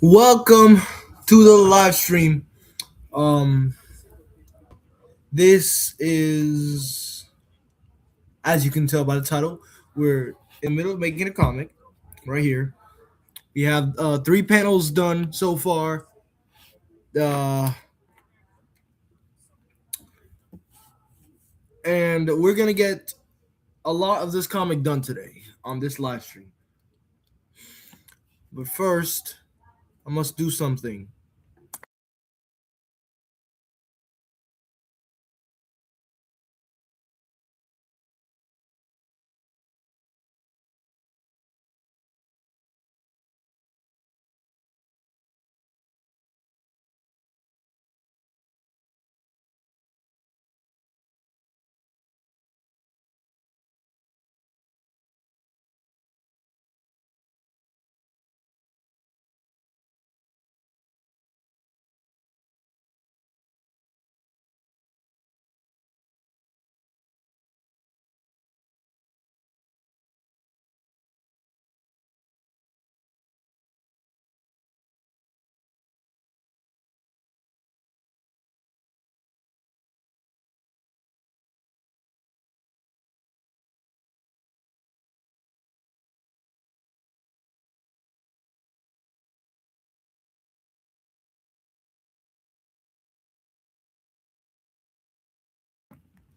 Welcome to the live stream. Um, this is, as you can tell by the title, we're in the middle of making a comic right here. We have three panels done so far. Uh, and we're gonna get a lot of this comic done today on this live stream. But first, I must do something.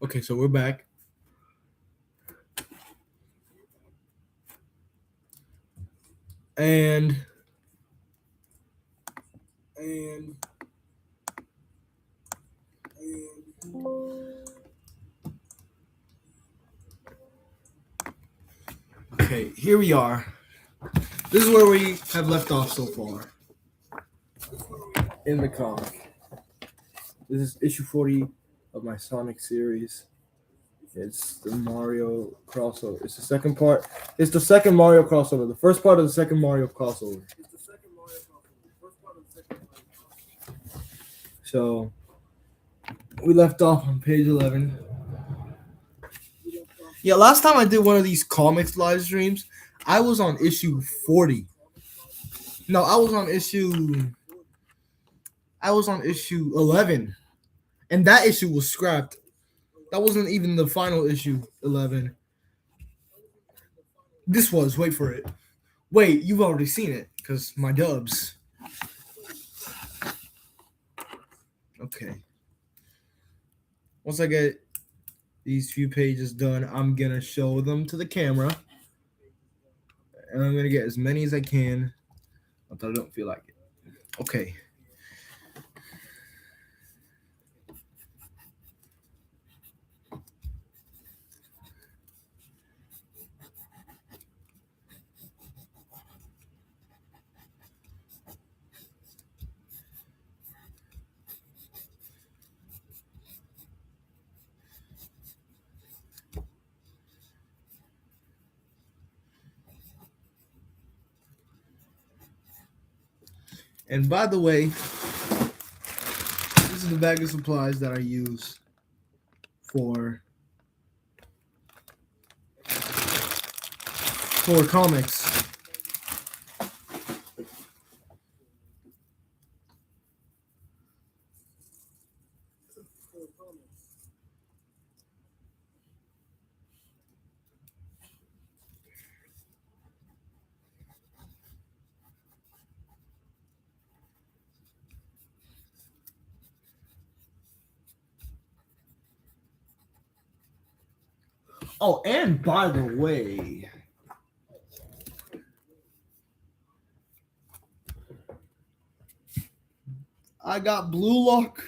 Okay, so we're back, and and okay, here we are. This is where we have left off so far in the comic. This is issue 40 of my Sonic series. It's the Mario crossover. It's the second part. It's the second Mario crossover. The first part of the second Mario crossover. So we left off on page 11. Yeah, last time I did one of these comics live streams, I was on issue 40. No, I was on issue 11. And that issue was scrapped. That wasn't even the final issue 11. This was, wait for it. Wait, you've already seen it cuz my dubs. Okay. Once I get these few pages done, I'm gonna show them to the camera, and I'm gonna get as many as I can until I don't feel like it. Okay. And by the way, this is the bag of supplies that I use for comics. Oh, and by the way, I got Blue Lock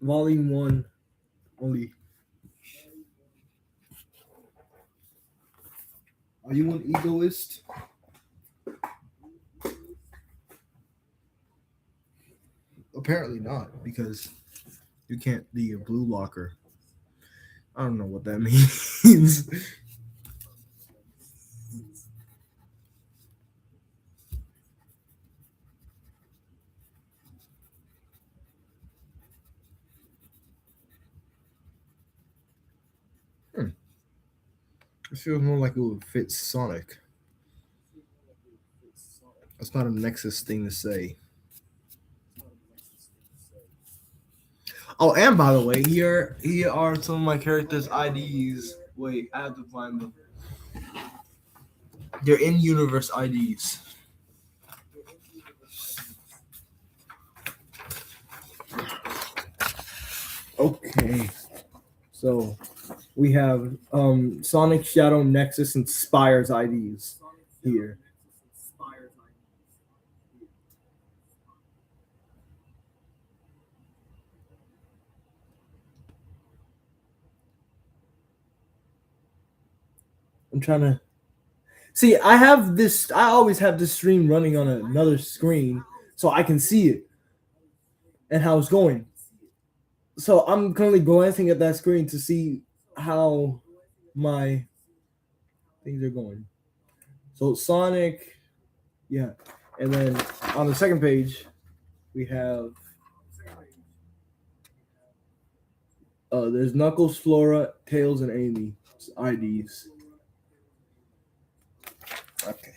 Volume 1 only. Are you an egoist? Apparently not, because you can't be a blue locker. I don't know what that means. It feels more like it would fit Sonic. That's not a Nexus thing to say. Oh, and by the way, here are some of my characters' IDs. Wait, I have to find them. They're in universe IDs. Okay, so we have Sonic, Shadow, Nexus, and Spire's IDs here. I'm trying to see. I have this. I always have this stream running on another screen, so I can see it and how it's going. So I'm currently glancing at that screen to see how my things are going. So Sonic, yeah, and then on the second page we have there's Knuckles, Flora, Tails, and Amy IDs. Okay.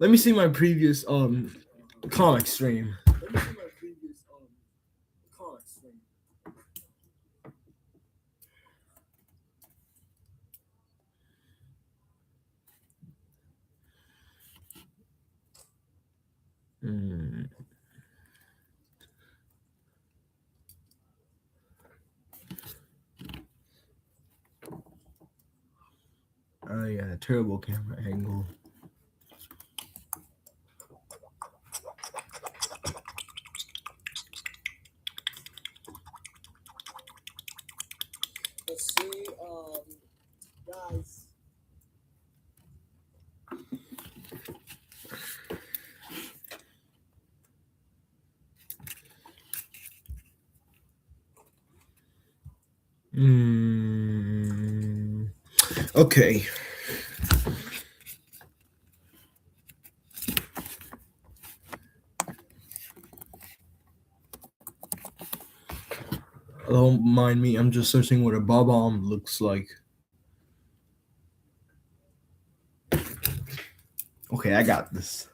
Let me see my previous comic stream. Mm. Oh yeah, terrible camera angle. Let's see, guys. Okay. Don't mind me. I'm just searching what a bob-omb looks like. Okay, I got this.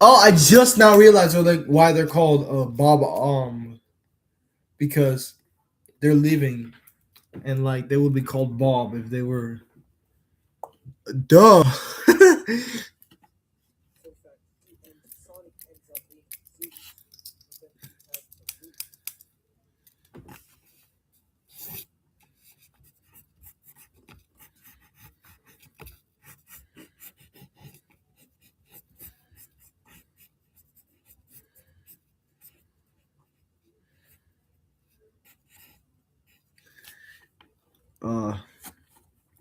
Oh, I just now realized why they're called bob-omb, because they're living, and like they would be called Bob if they were. Duh.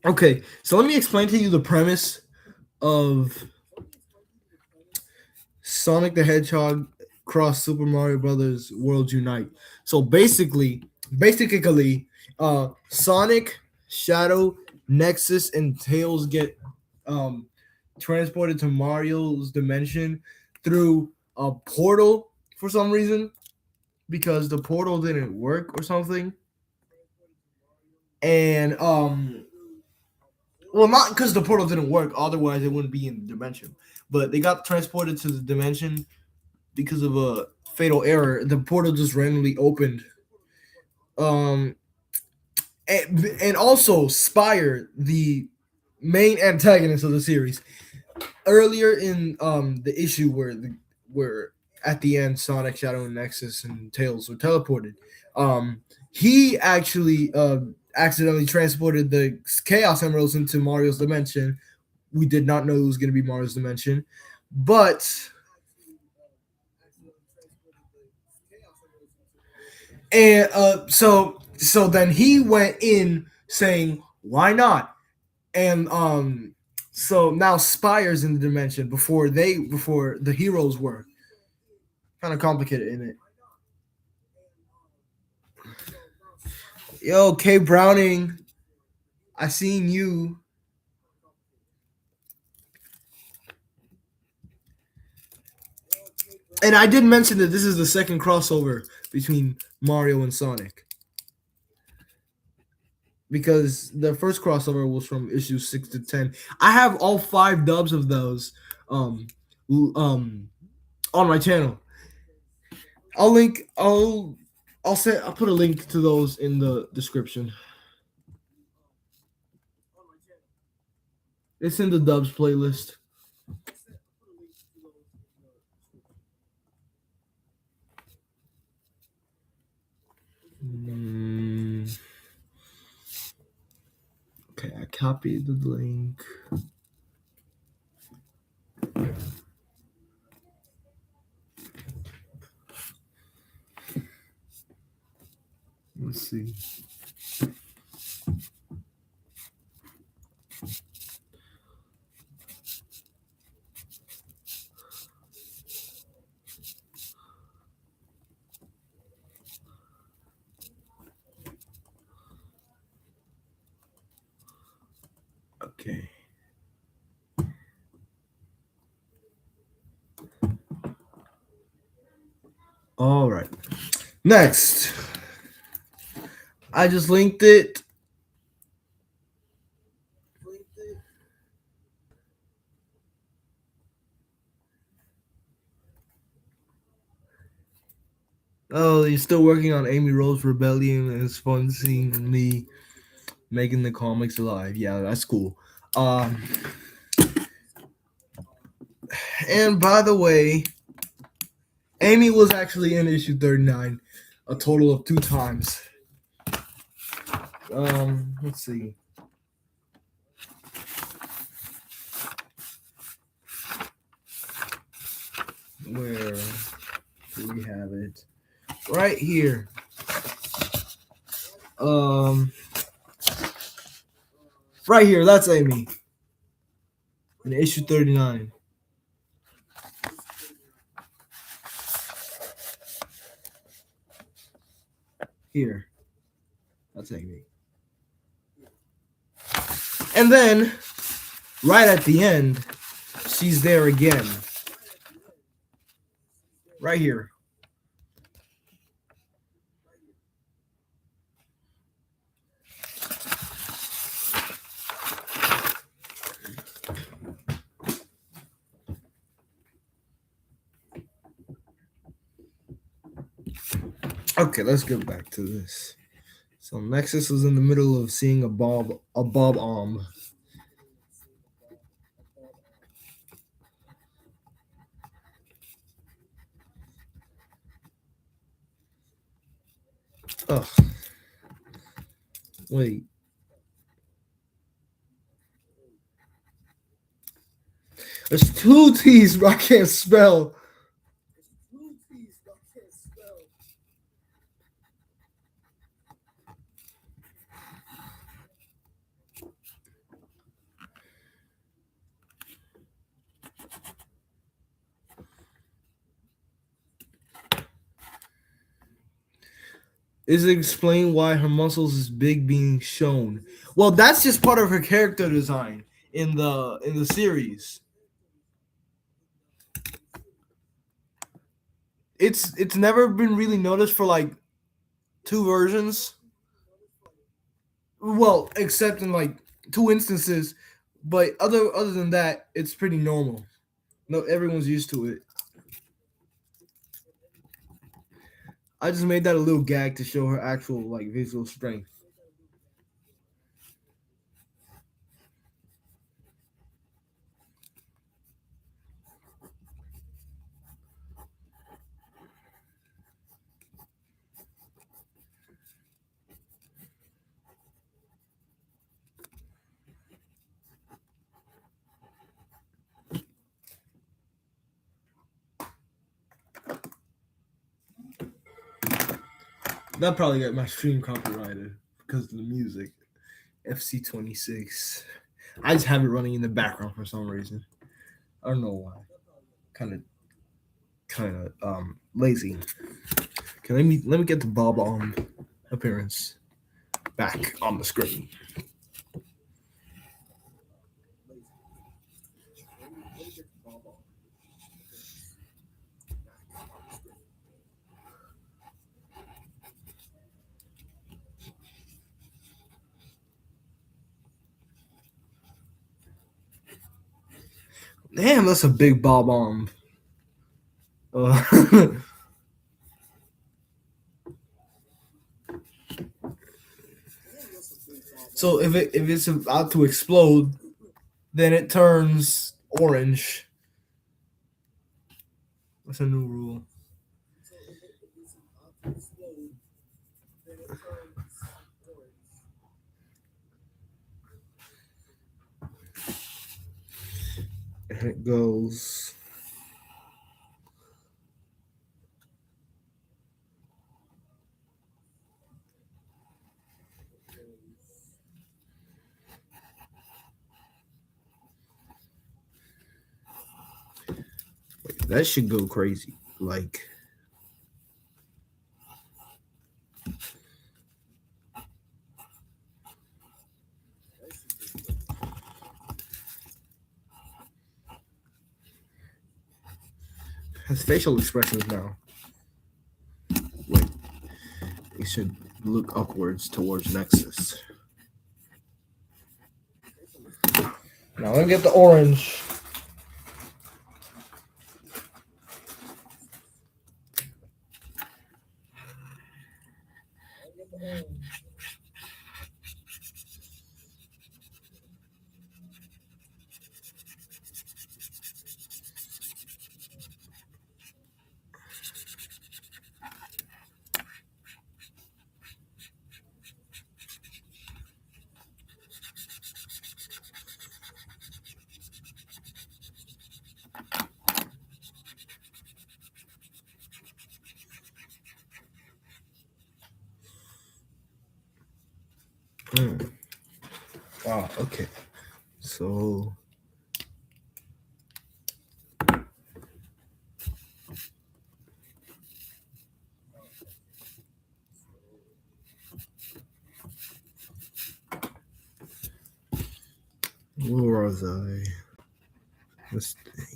Okay, so let me explain to you the premise of Sonic the Hedgehog cross Super Mario Brothers World Unite. So basically, Sonic, Shadow, Nexus, and Tails get um, transported to Mario's dimension through a portal for some reason, because the portal didn't work or something. And well, not because the portal didn't work, otherwise it wouldn't be in the dimension. But they got transported to the dimension because of a fatal error. The portal just randomly opened. Um, and also Spire, the main antagonist of the series, earlier in the issue where at the end Sonic, Shadow, and Nexus and Tails were teleported. He actually accidentally transported the Chaos Emeralds into Mario's dimension. We did not know it was going to be Mario's dimension, but And so then he went in saying, "Why not?" And so now Spire's in the dimension before the heroes were kind of complicated in it. Yo, K Browning, I seen you. And I did mention that this is the second crossover between Mario and Sonic. Because the first crossover was from issue 6 to 10. I have all 5 dubs of those um on my channel. I'll link I'll put a link to those in the description. It's in the dubs playlist. Mm, okay, I copied the link. Let's see. Okay. All right. Next, I just linked it. Oh, you're still working on Amy Rose Rebellion, and it's fun seeing me making the comics alive. Yeah, that's cool. Um, and by the way, Amy was actually in issue 39 a total of 2 times. Let's see. Where do we have it? Right here. Um, right here. That's Amy in issue 39. Here. That's Amy. And then, right at the end, she's there again. Right here. Okay, let's get back to this. So Nexus was in the middle of seeing a bob omb. Ugh. Wait. There's 2 T's, but I can't spell. Is it explain why her muscles is big being shown? Well, that's just part of her character design in the series. It's never been really noticed for like 2 versions. Well, except in like 2 instances, but other than that, it's pretty normal. No, everyone's used to it. I just made that a little gag to show her actual like visual strength. That probably got my stream copyrighted because of the music. FC26. I just have it running in the background for some reason. I don't know why. Kind of lazy. Okay, let me get the Bob on appearance back on the screen. Damn, that's a big Bob on. So if it's about to explode, then it turns orange. What's a new rule? And it goes. That should go crazy. Like. Has facial expressions now. Wait. It should look upwards towards Nexus. Now let me get the orange. Wow, okay. So where was I? This thing.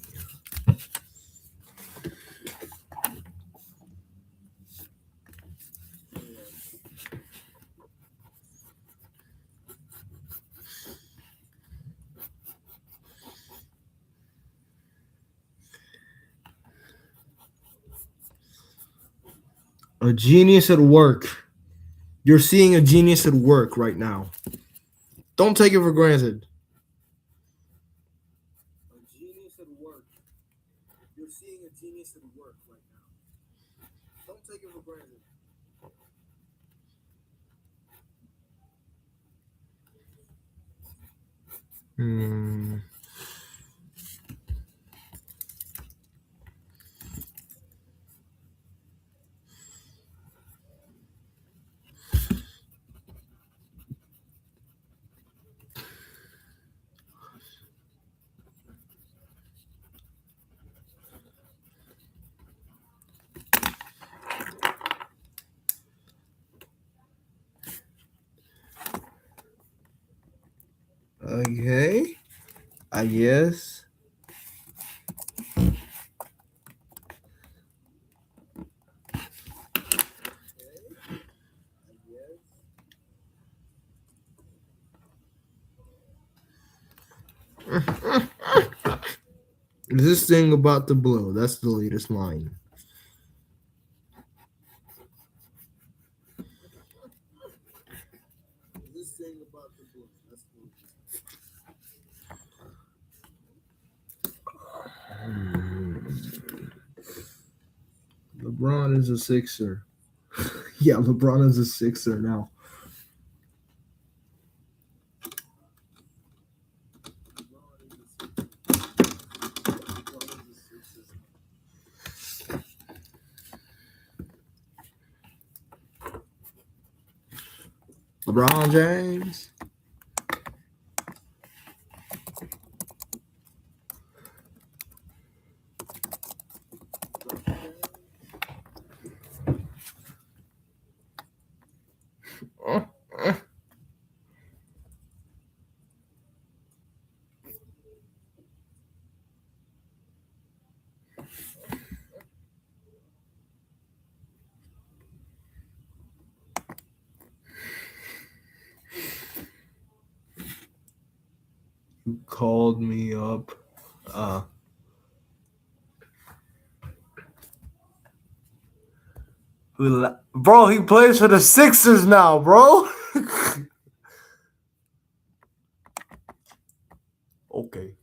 A genius at work. You're seeing a genius at work right now. Don't take it for granted. A genius at work. You're seeing a genius at work right now. Don't take it for granted. Okay, I guess. This thing about to blow. That's the latest line. This thing about to blow. That's the LeBron is a Sixer. Yeah, LeBron is a Sixer now. LeBron James. You called me up. Bro, he plays for the Sixers now, bro. Okay.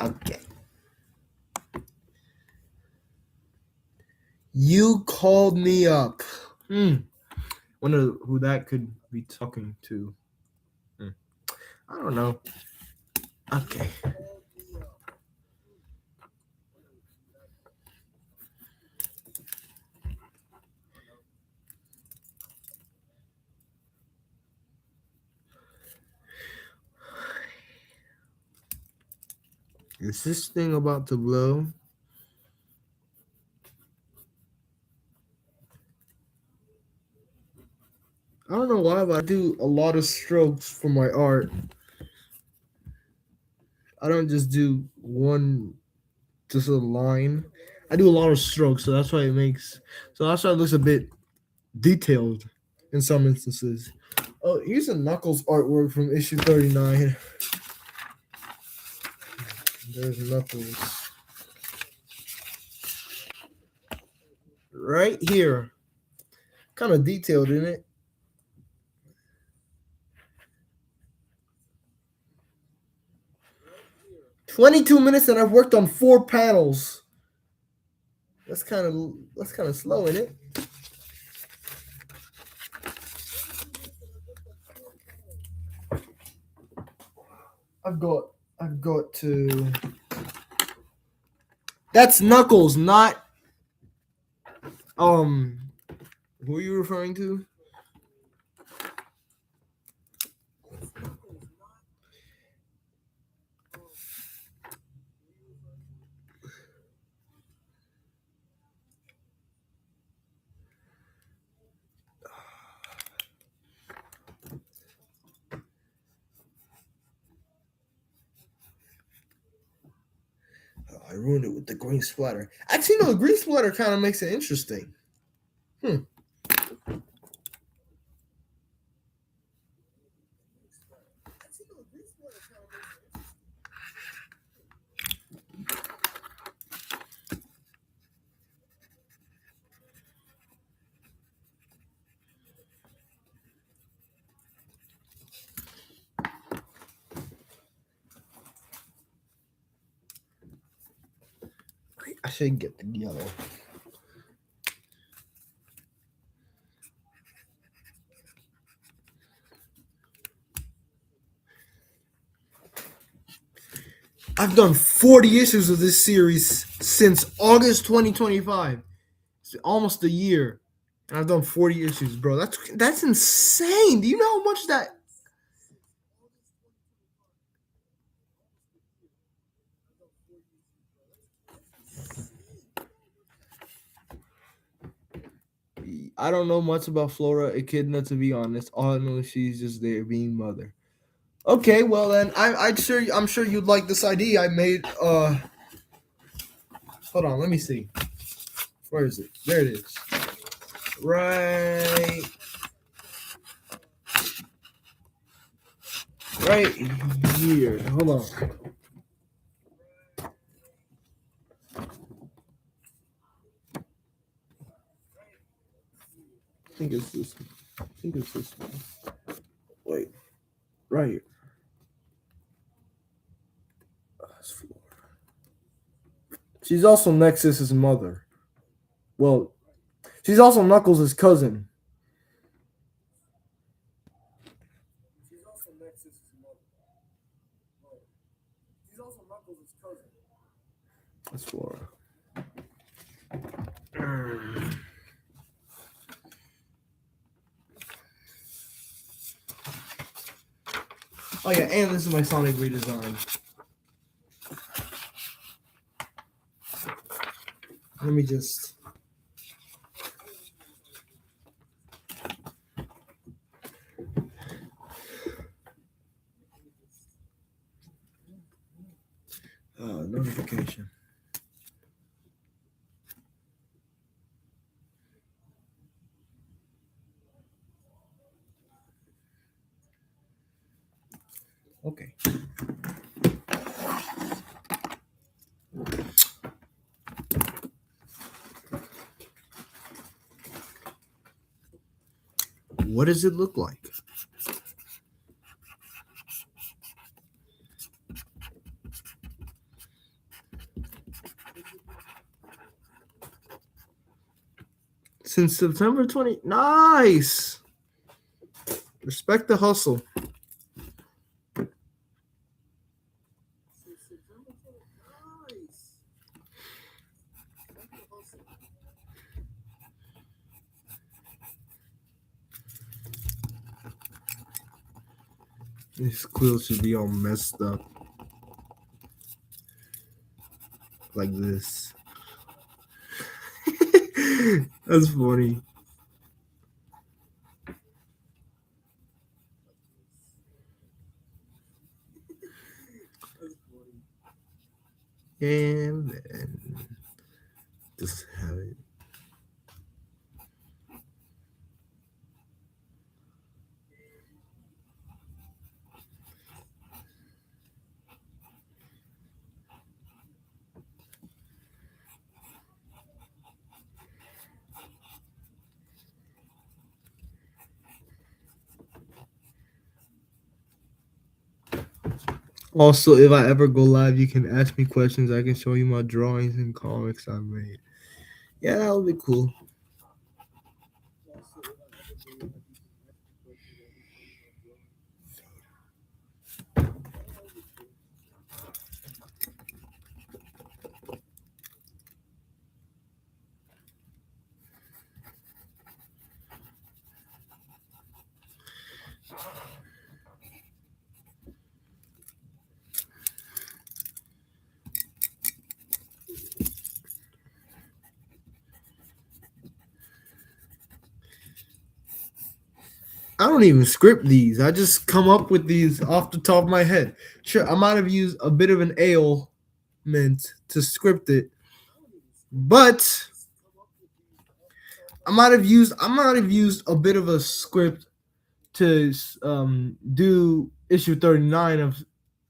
Okay. You called me up. Wonder who that could be talking to. I don't know. Okay. Is this thing about to blow? I don't know why, but I do a lot of strokes for my art. I don't just do just a line. I do a lot of strokes, so that's why it looks a bit detailed in some instances. Oh, here's a Knuckles artwork from issue 39. There's Knuckles. Right here. Kind of detailed, isn't it? $22 and I've worked on 4 panels. That's kind of slow, isn't it? I've got to. That's Knuckles, not who are you referring to? I ruined it with the green splatter. Actually, no, the green splatter kind of makes it interesting. I should get the yellow. I've done 40 issues of this series since August 2025. It's almost a year. And I've done 40 issues, bro. That's insane. Do you know how much that? I don't know much about Flora Echidna, to be honest. All I know is she's just there being mother. Okay, well then I'm sure you'd like this ID I made. Hold on, let me see. Where is it? There it is. Right here. Hold on. I think it's this one. Wait. Right here. That's Flora. She's also Nexus's mother. Well, she's also Knuckles' cousin. That's Flora. Oh yeah, and this is my Sonic redesign. Let me just. Notification. Okay. What does it look like? Since September 20. Nice. Respect the hustle. These quills should be all messed up. Like this. That's funny. And then just have it. Also, if I ever go live, you can ask me questions. I can show you my drawings and comics I made. Yeah, that would be cool. I don't even script these. I just come up with these off the top of my head. Sure, I might have used a bit of an ailment to script it, but I might have used a bit of a script to do issue 39 of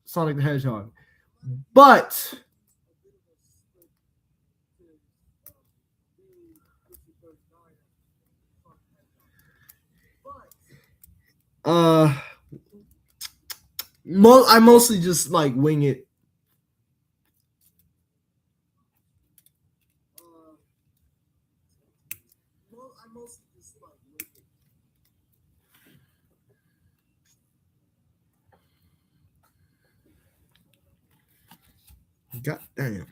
Sonic the Hedgehog. But I mostly just like wing it. God damn.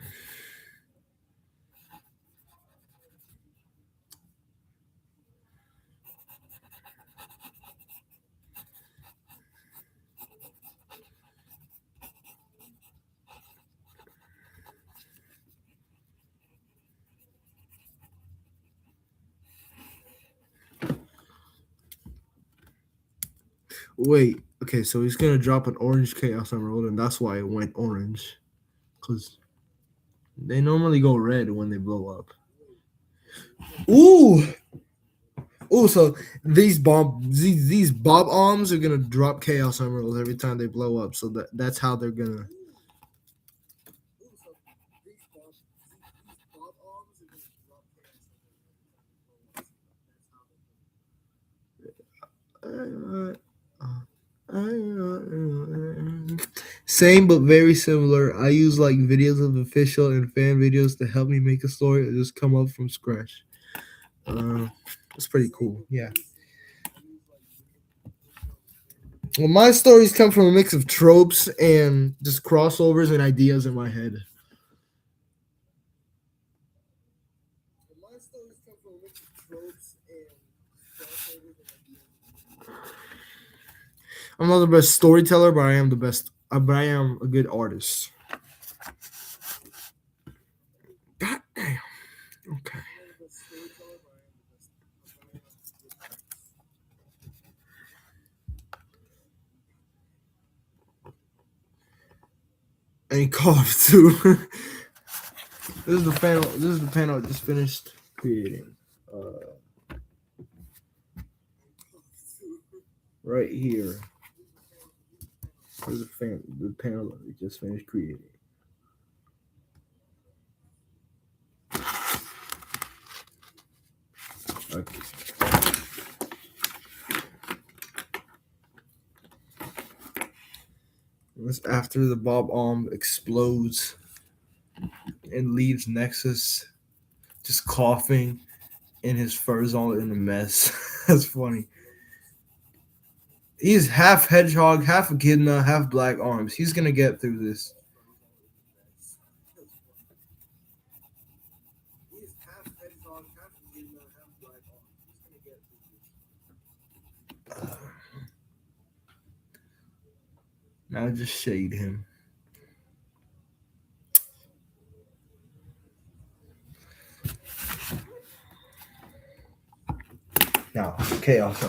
Wait, okay, so he's gonna drop an orange Chaos Emerald, and that's why it went orange. Because they normally go red when they blow up. Ooh! Ooh, so these bob arms are gonna drop Chaos Emeralds every time they blow up. So that's how they're gonna. Same but very similar. I use like videos of official and fan videos to help me make a story or just come up from scratch. That's pretty cool. Yeah. Well, my stories come from a mix of tropes and just crossovers and ideas in my head. I'm not the best storyteller, but I am the best. But I am a good artist. God damn. Okay. And he coughed too. This is the panel. This is the panel I just finished creating. Right here. This is the panel that we just finished creating. Okay. This after the Bob Omb explodes and leaves Nexus just coughing and his fur's all in a mess. That's funny. He's half hedgehog, half echidna, half black arms. He's gonna get through this. Now just shade him. Now, chaos.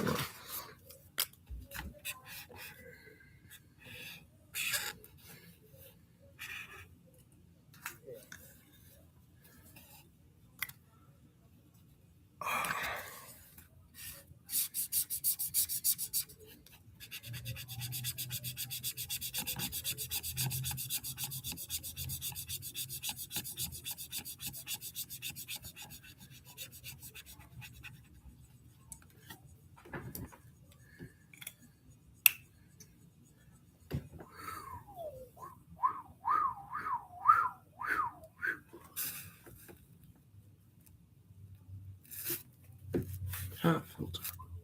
Chat filter.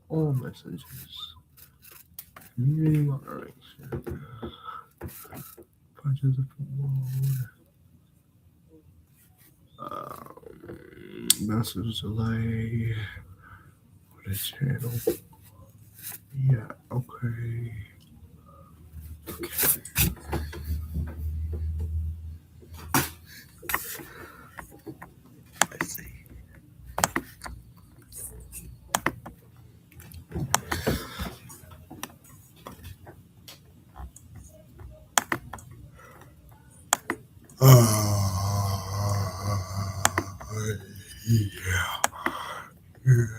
All messages. Community moderation. Participant mode. Message delay. What is channel? Yeah, okay. Okay. I see. Yeah. Yeah.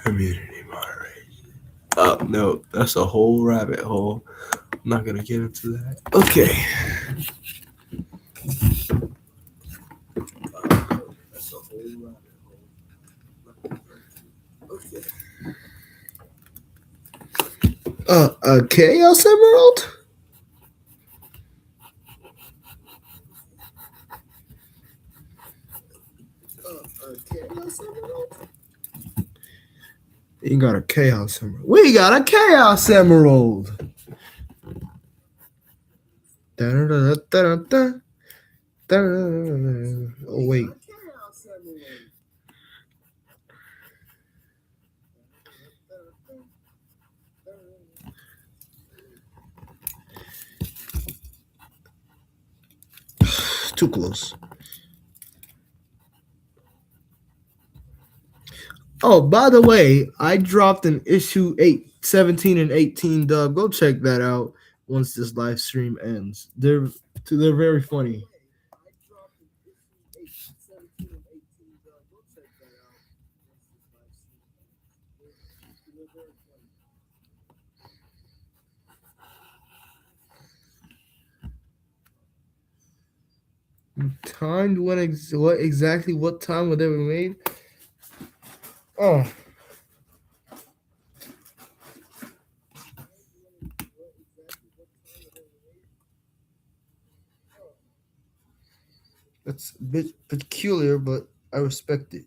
Community moderation. Oh, no, that's a whole rabbit hole. I'm not going to get into that. Okay. That's a whole rabbit hole. Okay. Chaos Emerald? Chaos Emerald? You got a Chaos Emerald. We got a Chaos Emerald. Da-da-da-da-da-da. Da-da-da-da-da. Oh, wait. Too close. Oh, by the way, I dropped an issue 17 and 18 dub. Go check that out once this live stream ends. They're very funny. Timed when what time would they be made? Oh. That's a bit peculiar, but I respect it.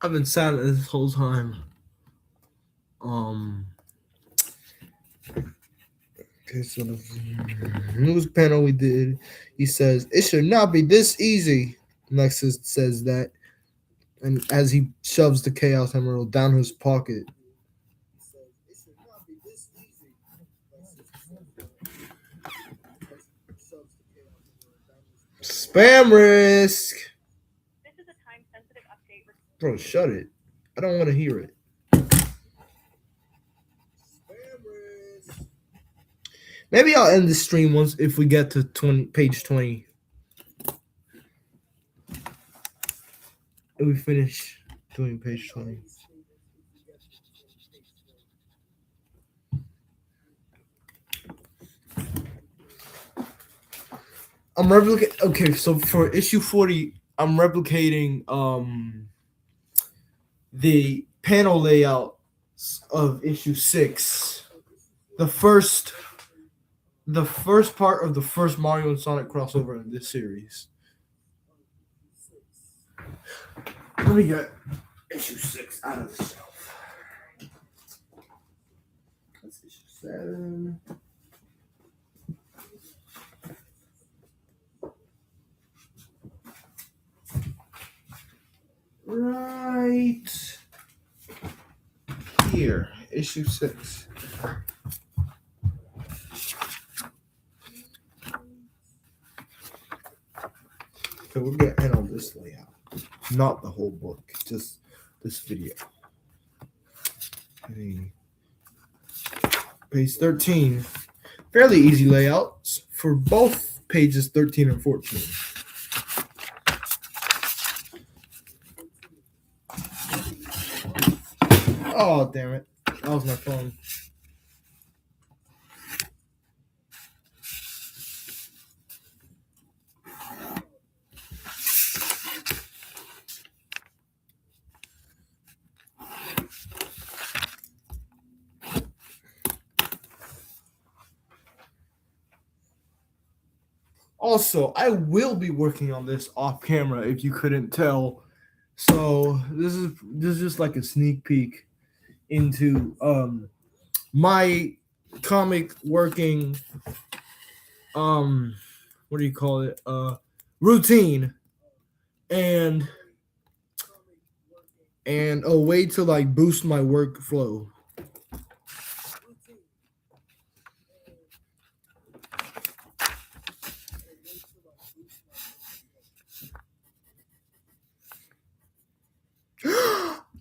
I've been silent this whole time. Okay, so the news panel we did, he says it should not be this easy. Nexus says that, and as he shoves the Chaos Emerald down his pocket. Spam risk. This is a time-sensitive update. Bro, shut it. I don't want to hear it. Maybe I'll end the stream once if we get to page 20. If we finish doing page 20. I'm replicating. Okay, so for issue 40, I'm replicating the panel layout of issue 6. The first part of the first Mario and Sonic crossover in this series. Let me get issue 6 out of the shelf. That's issue 7. Right here, issue 6. Okay, we're gonna end on this layout, not the whole book, just this video. Okay. Page 13, fairly easy layouts for both pages 13 and 14. Oh, damn it. That was my phone. Also, I will be working on this off camera if you couldn't tell. So this is just like a sneak peek into my comic working what do you call it? Routine and a way to like boost my workflow.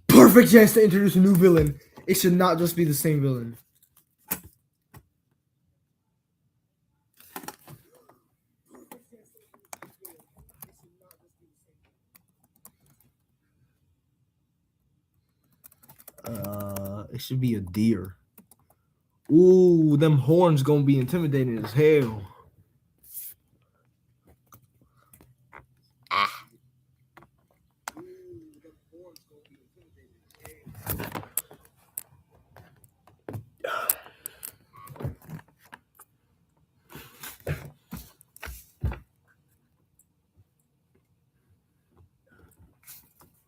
Perfect chance to introduce a new villain. It should not just be the same villain. It should be a deer. Ooh, them horns gonna be intimidating as hell.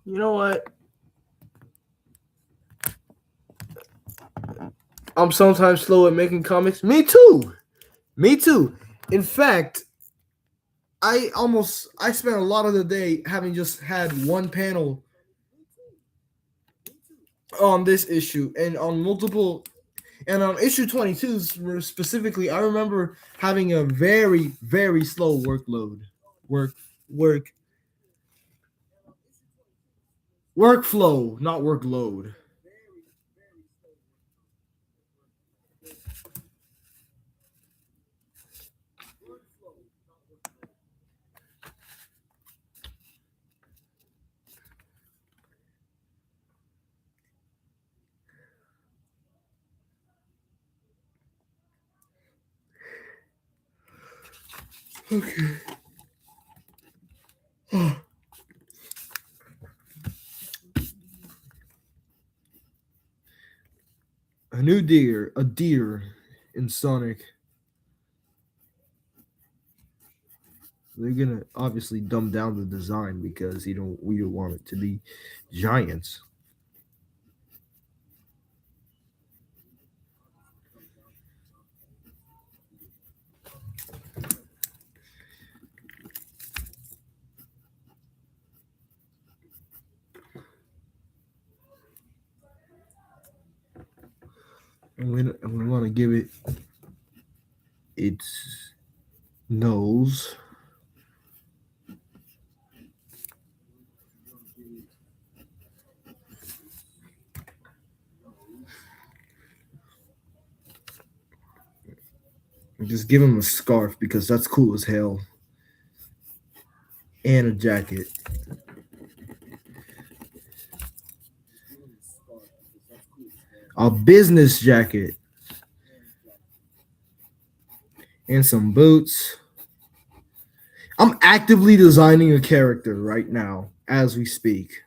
You know what? I'm sometimes slow at making comics. Me too. In fact, I spent a lot of the day having just had one panel on this issue and on multiple and on issue 22 specifically. I remember having a very very slow work work workflow, not workload. Okay. A deer in Sonic. They're gonna obviously dumb down the design because we don't want it to be giants. And we want to give it its nose. Just give him a scarf because that's cool as hell. And a jacket. A business jacket. And some boots. I'm actively designing a character right now as we speak.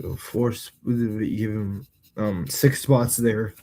So give him 6 spots there.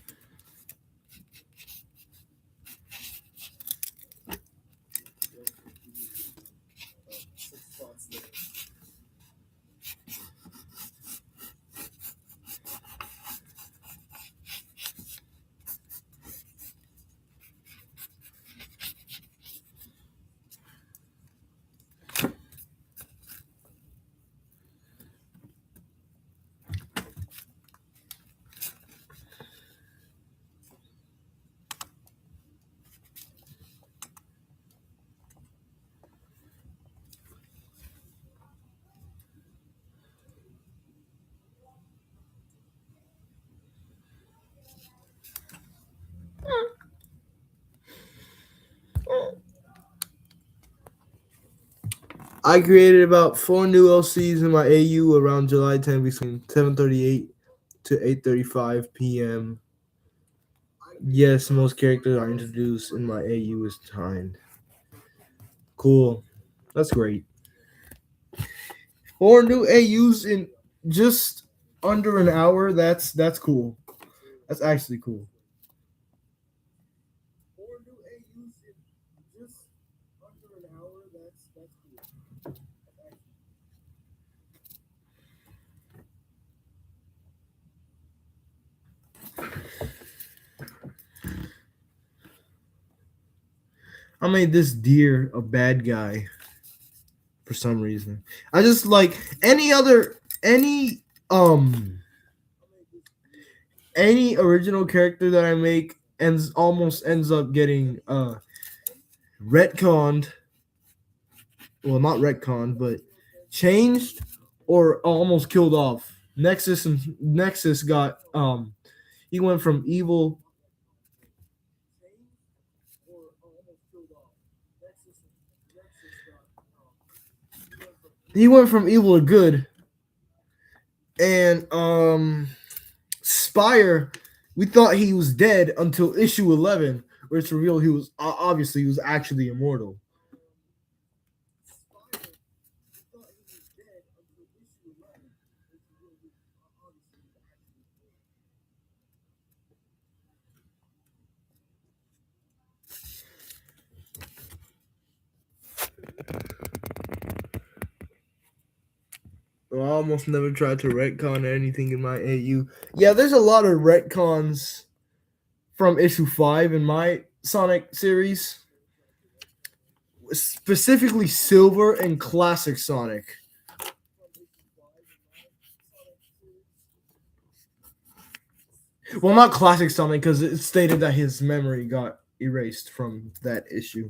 I created about 4 new LCs in my AU around July 10th between 7:38 to 8:35 p.m. Yes, most characters are introduced in my AU is timed. Cool. That's great. 4 new AUs in just under an hour. That's cool. That's actually cool. 4 new AUs in just under an hour. That's cool. I made this deer a bad guy for some reason. I just like any any original character that I make almost ends up getting retconned. Well, not retconned, but changed or almost killed off. Nexus got he went from evil. He went from evil to good, and Spire, we thought he was dead until issue 11, where it's revealed he was obviously he was actually immortal. I almost never tried to retcon anything in my AU. Yeah, there's a lot of retcons from issue 5 in my Sonic series, specifically Silver and Classic Sonic. Well, not Classic Sonic, because it stated that his memory got erased from that issue.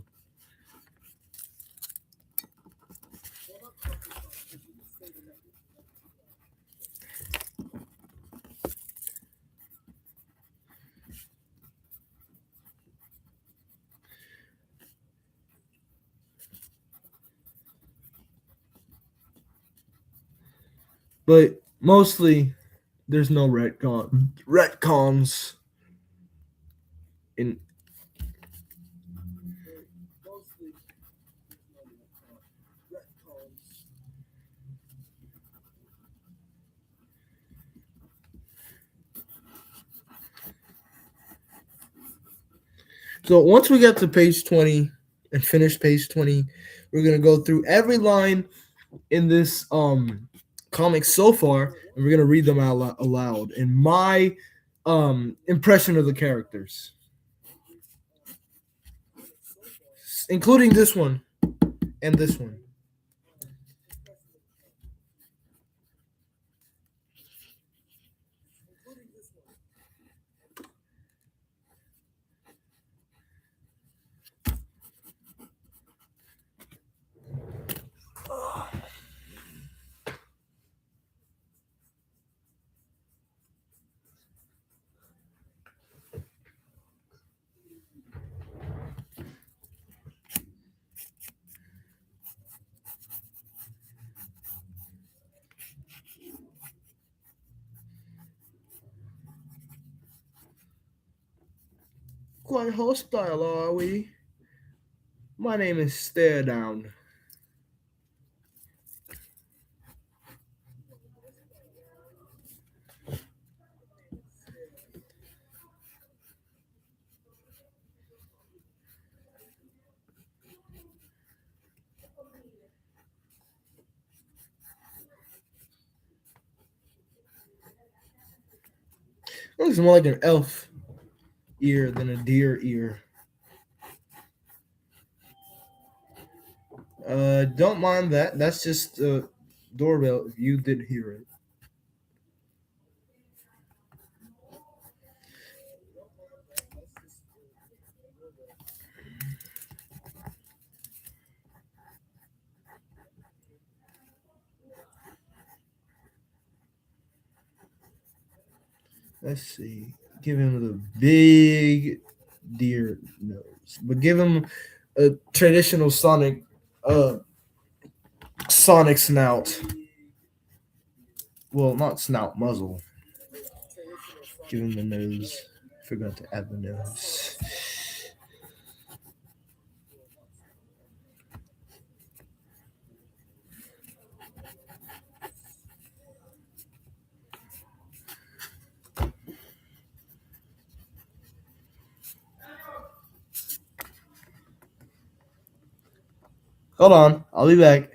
But mostly, there's no retcons in. So once we get to page 20 and finish page 20, we're gonna go through every line in this comic so far, and we're gonna read them out aloud in my impression of the characters, including this one and this one. Quite hostile, are we? My name is Stare Down. Looks more like an elf ear than a deer ear. Don't mind that. That's just a doorbell if you did hear it. Let's see. Give him the big deer nose, but give him a traditional Sonic snout. Well, not snout, muzzle. Give him the nose. Forgot to add the nose. Hold on, I'll be back.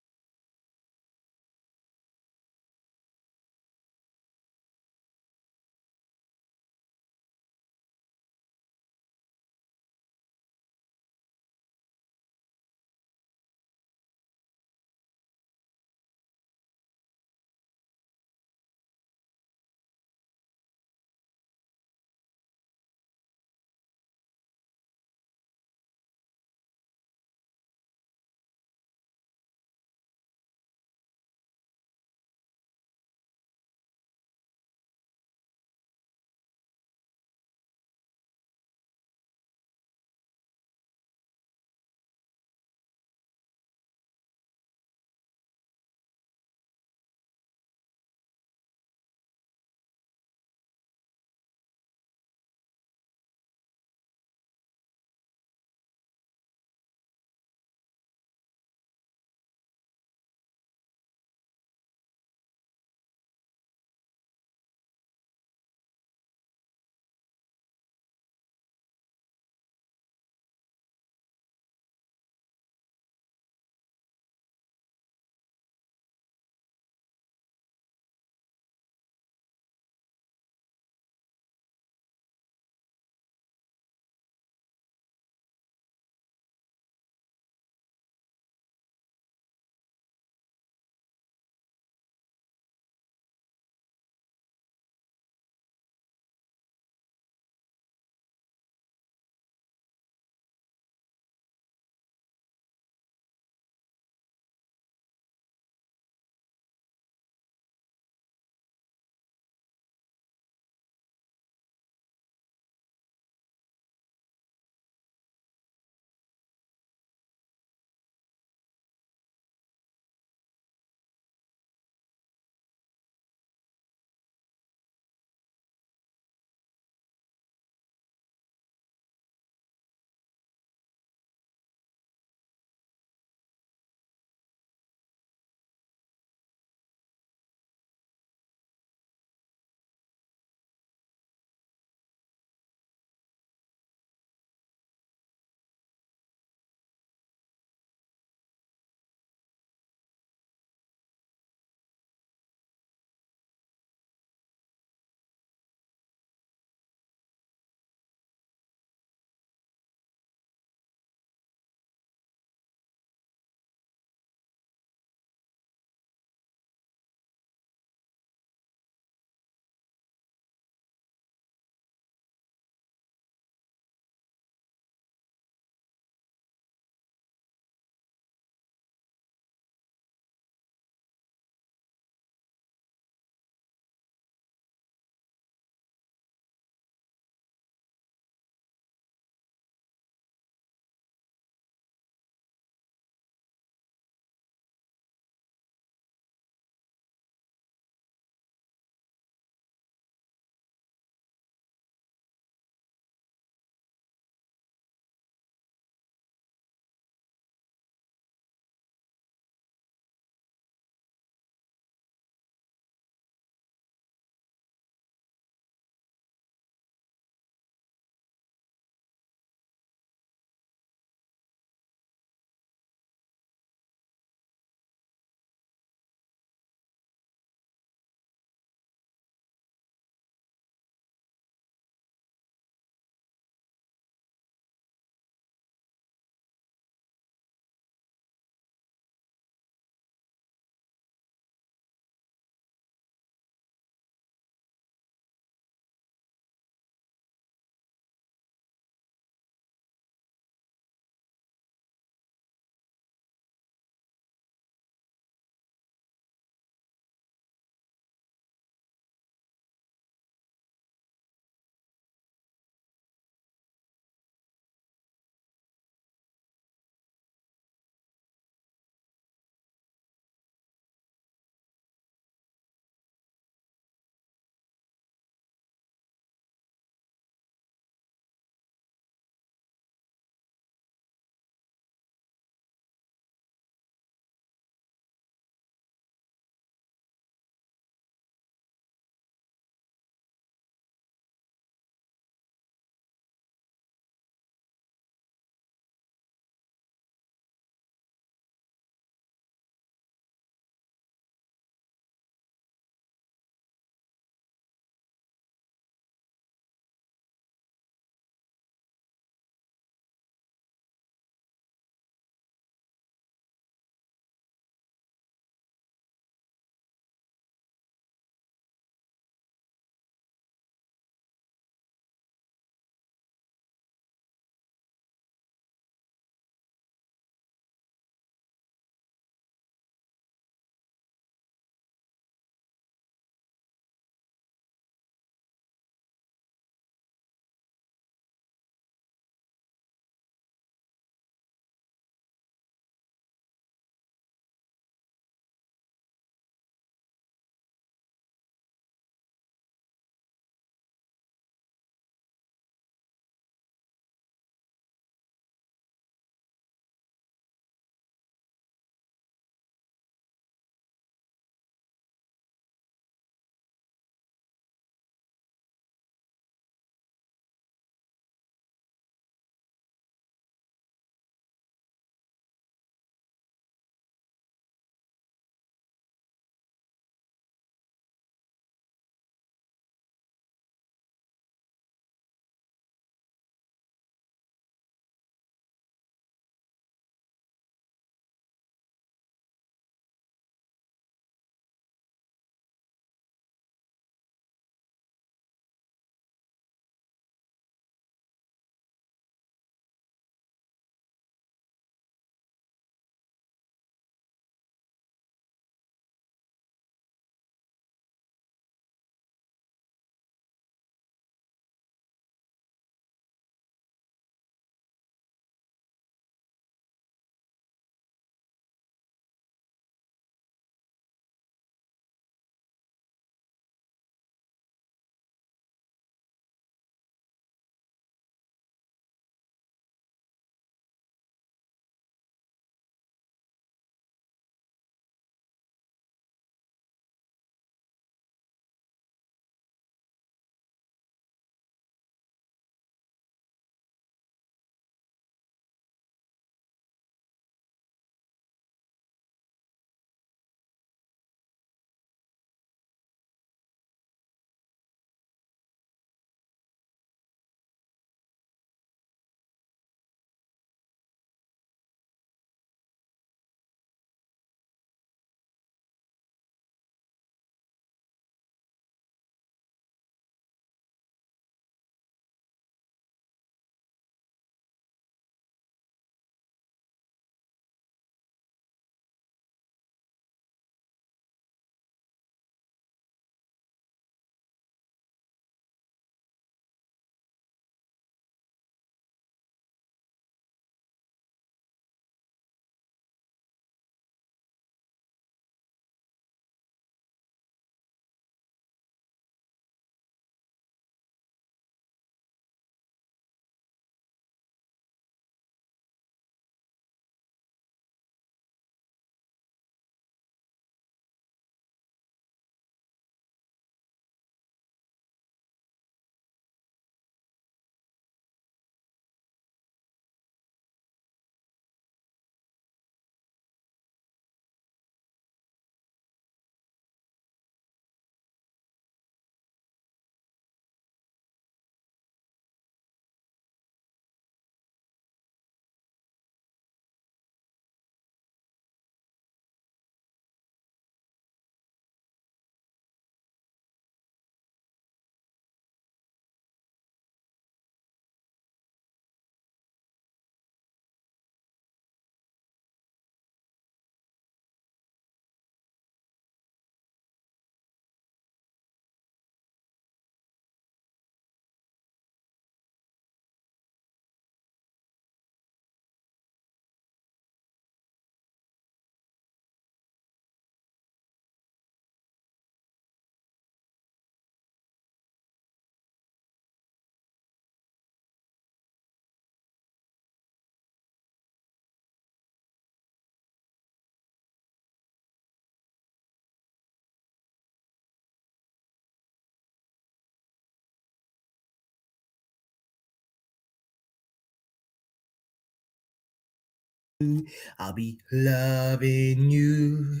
I'll be loving you.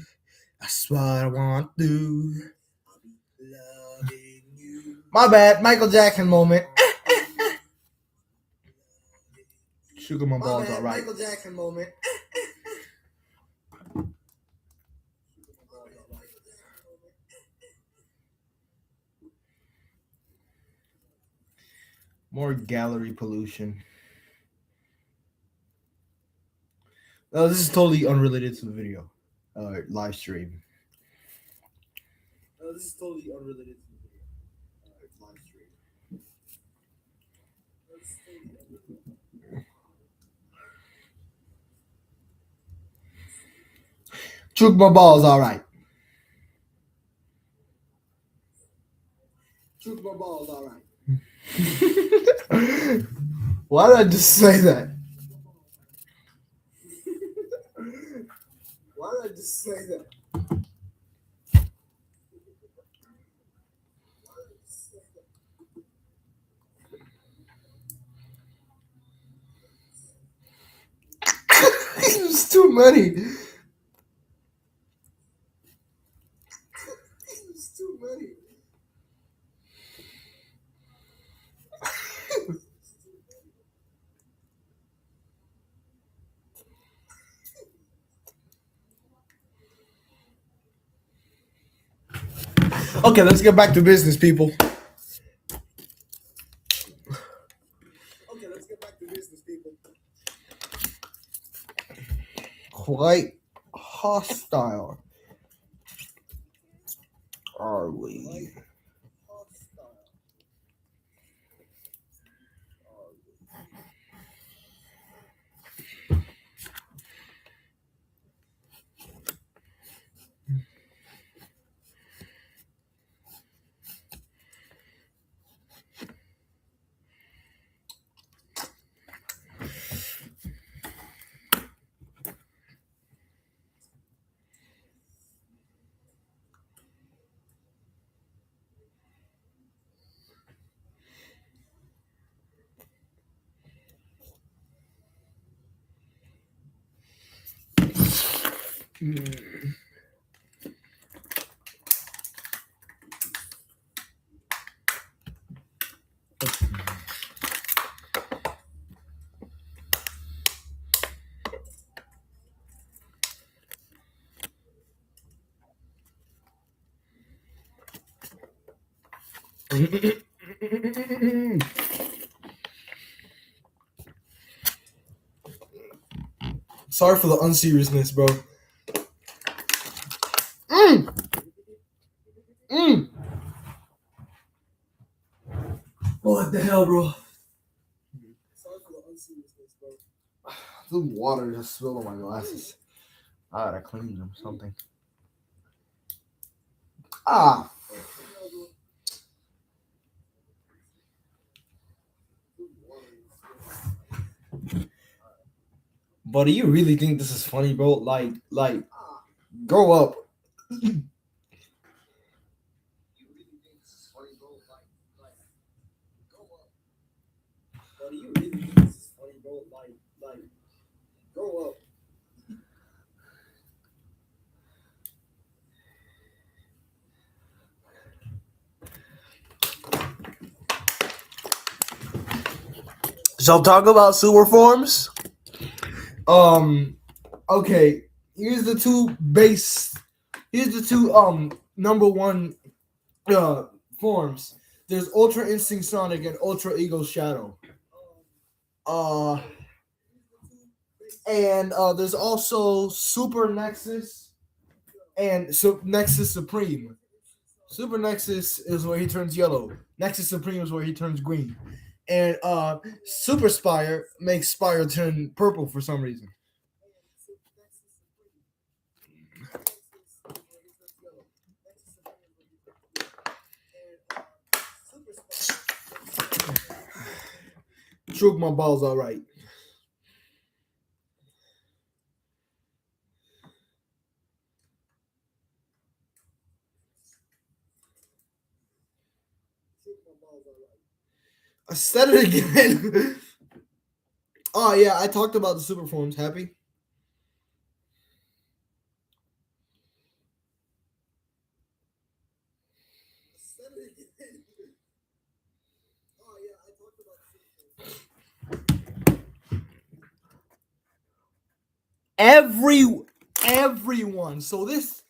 That's what I want to do. I'll be loving you. My bad, Michael Jackson moment. Sugar my balls, all right. Michael Jackson moment. More gallery pollution. Oh, this is totally unrelated to the video, live stream. Oh, this is totally unrelated to the video, live stream. Chook my balls, all right. Chook my balls, all right. Why did I just say that? Why did I just say that? It's too many. It's too many. Okay, let's get back to business, people. Quite hostile are we? Sorry for the unseriousness, bro. What the hell, bro? Sorry for the unseriousness, bro. The water just spilled on my glasses. I gotta clean them, something. Ah. But do you really think this is funny, bro? Like, grow up. Grow up. Shall talk about sewer forms? Okay. Here's the two number one forms. There's Ultra Instinct Sonic and Ultra Ego Shadow. And there's also Super Nexus and Nexus Supreme. Super Nexus is where he turns yellow. Nexus Supreme is where he turns green. And Super Spire makes Spire turn purple for some reason. Choke my balls, all right. I said it again. Oh yeah, I talked about the super forms. Happy? Everyone. So this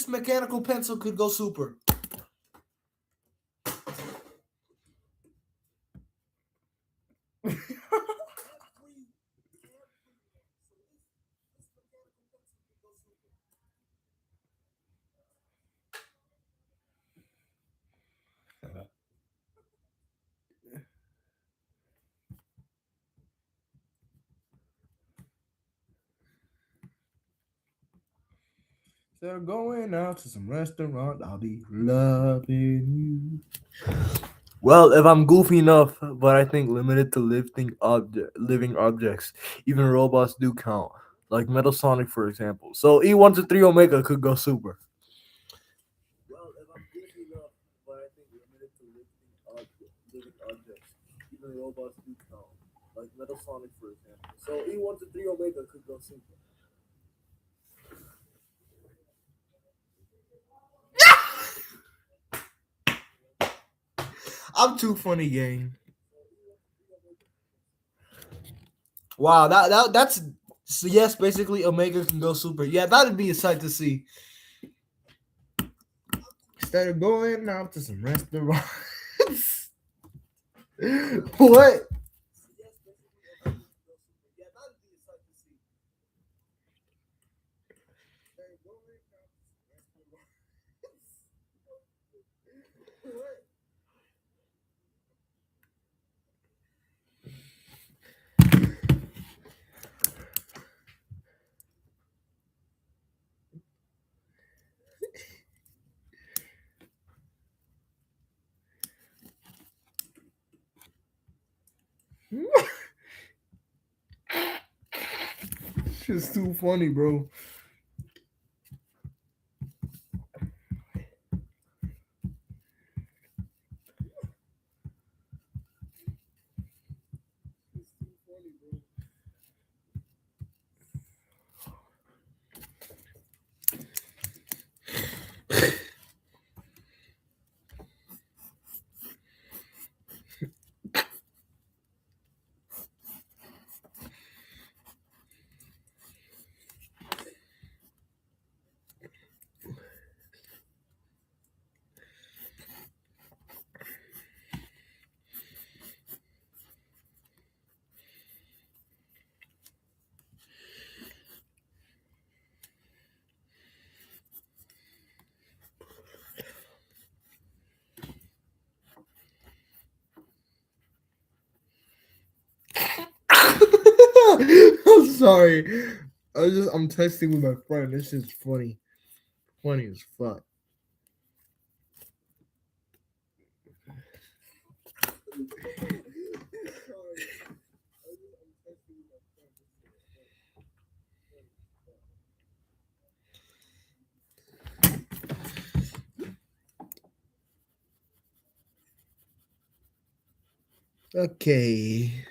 mechanical pencil could go super. Instead of going out to some restaurant, I'll be loving you. Well, if I'm goofy enough, but I think limited to living objects, even robots do count, like Metal Sonic, for example. So E1 to 3 Omega could go super. Well, if I'm goofy enough, but I think limited to living objects, even robots do count, like Metal Sonic, for example. So E1 to 3 Omega could go super. I'm too funny, gang. Wow, that's so yes, basically Omega can go super. Yeah, that'd be a sight to see. Instead of going out to some restaurants. What? It's too funny, bro. I'm sorry. I'm texting with my friend. This is funny. Funny as fuck. Okay.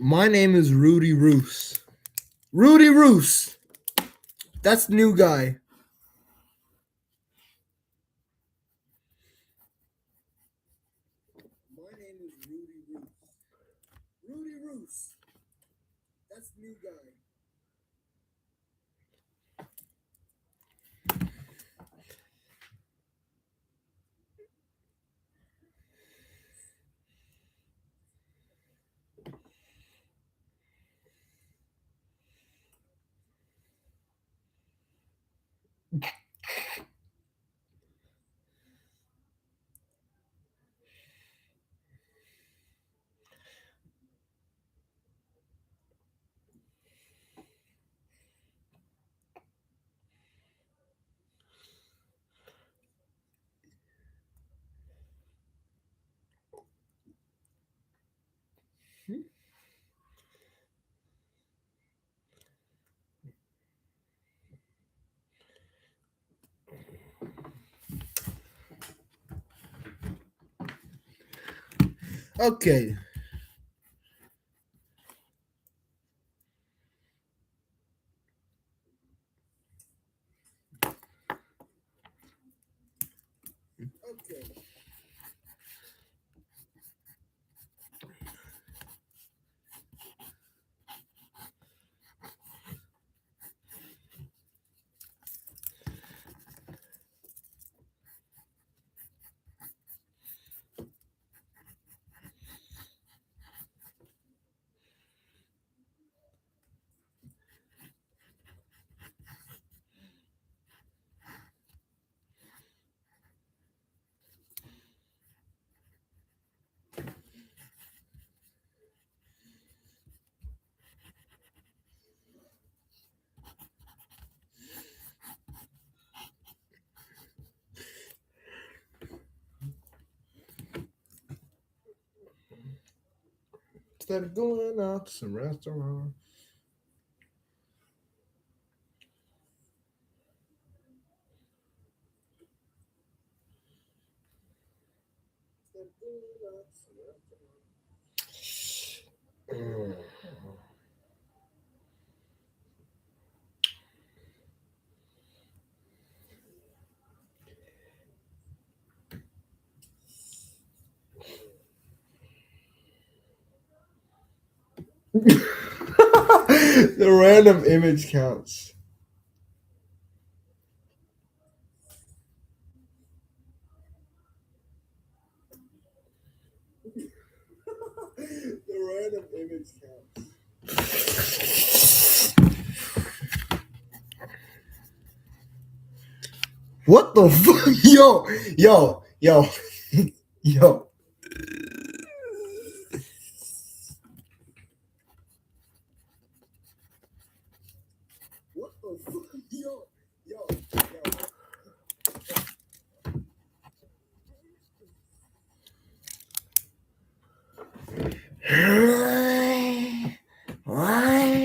My name is Rudy Roos. Rudy Roos. That's the new guy. My name is Rudy Roos. Rudy Roos. That's the new guy. Okay. Instead of going out to some restaurant. Mm. The random image counts. The random image counts. What the fuck? Yo, yo. What the fuck? Yo. What?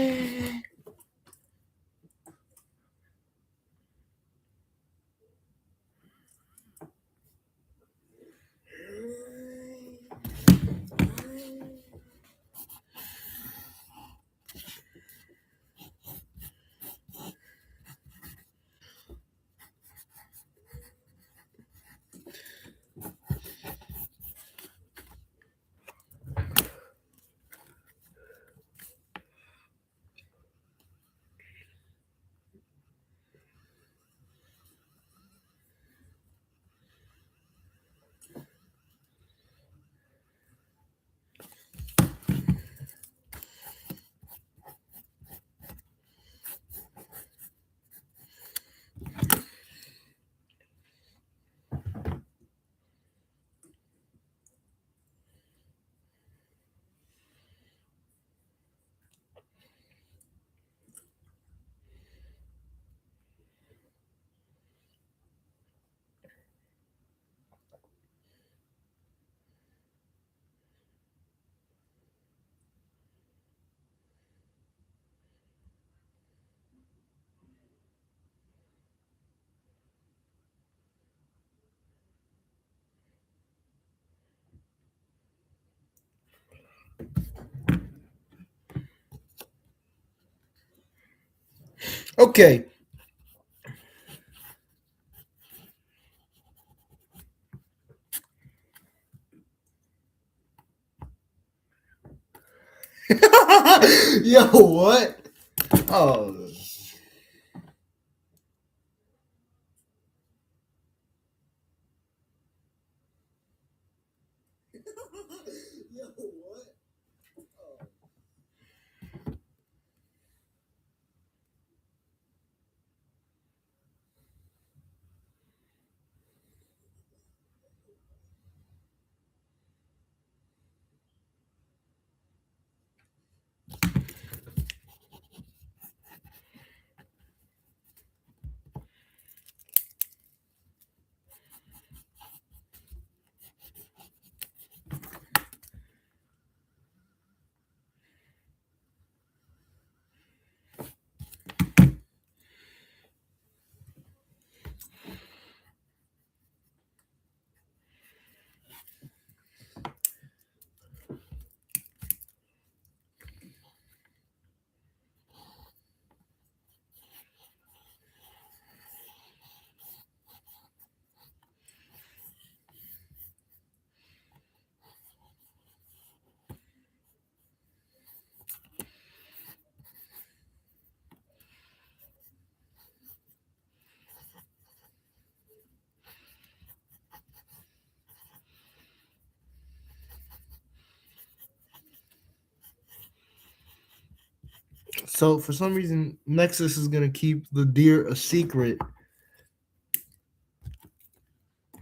Okay. Yo, what? Oh. Yo, what? So for some reason, Nexus is gonna keep the deer a secret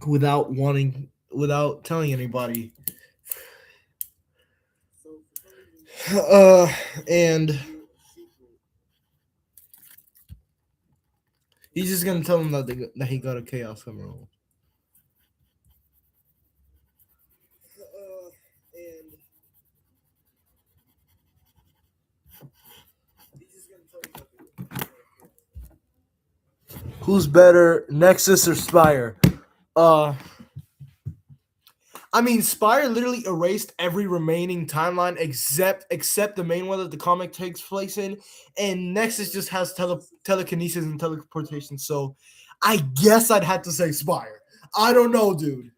without telling anybody. And he's just gonna tell them that he got a Chaos Emerald. And he's just gonna tell them that who's better, Nexus or Spire? Uh, I mean, Spire literally erased every remaining timeline except the main one that the comic takes place in, and Nexus just has telekinesis and teleportation. So, I guess I'd have to say Spire. I don't know, dude.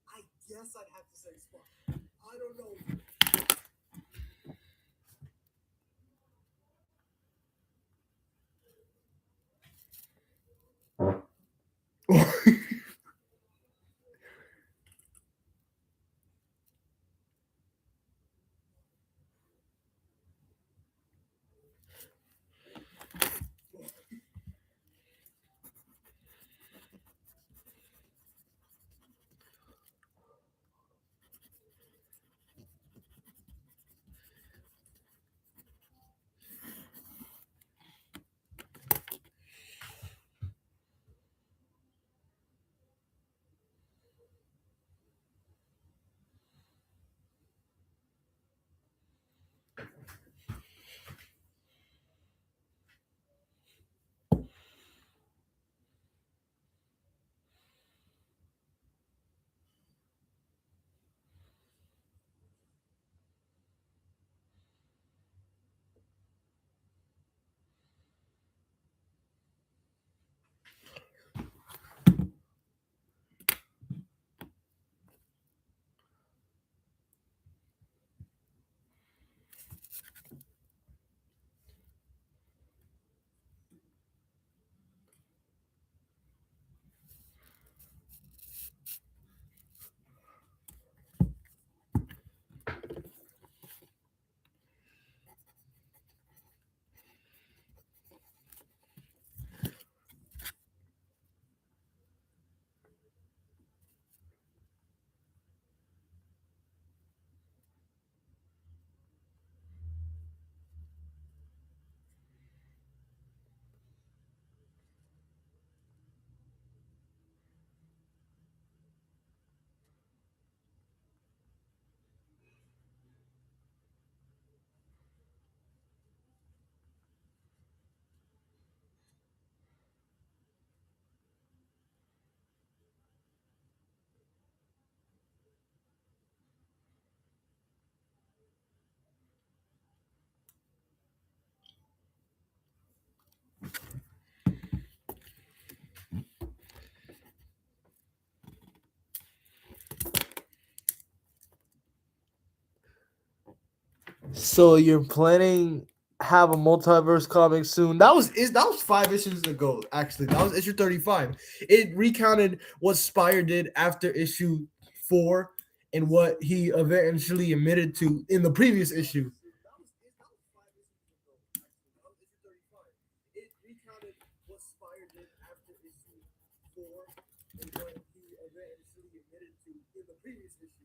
I guess I'd have to say Spire. I don't know. So you're planning have a multiverse comic soon? That was 5 issues ago. Actually, that was issue 35. It recounted what Spire did after issue 4 and what he eventually admitted to in the previous issue. It recounted what Spire did after issue 4 and what he eventually admitted to in the previous issue.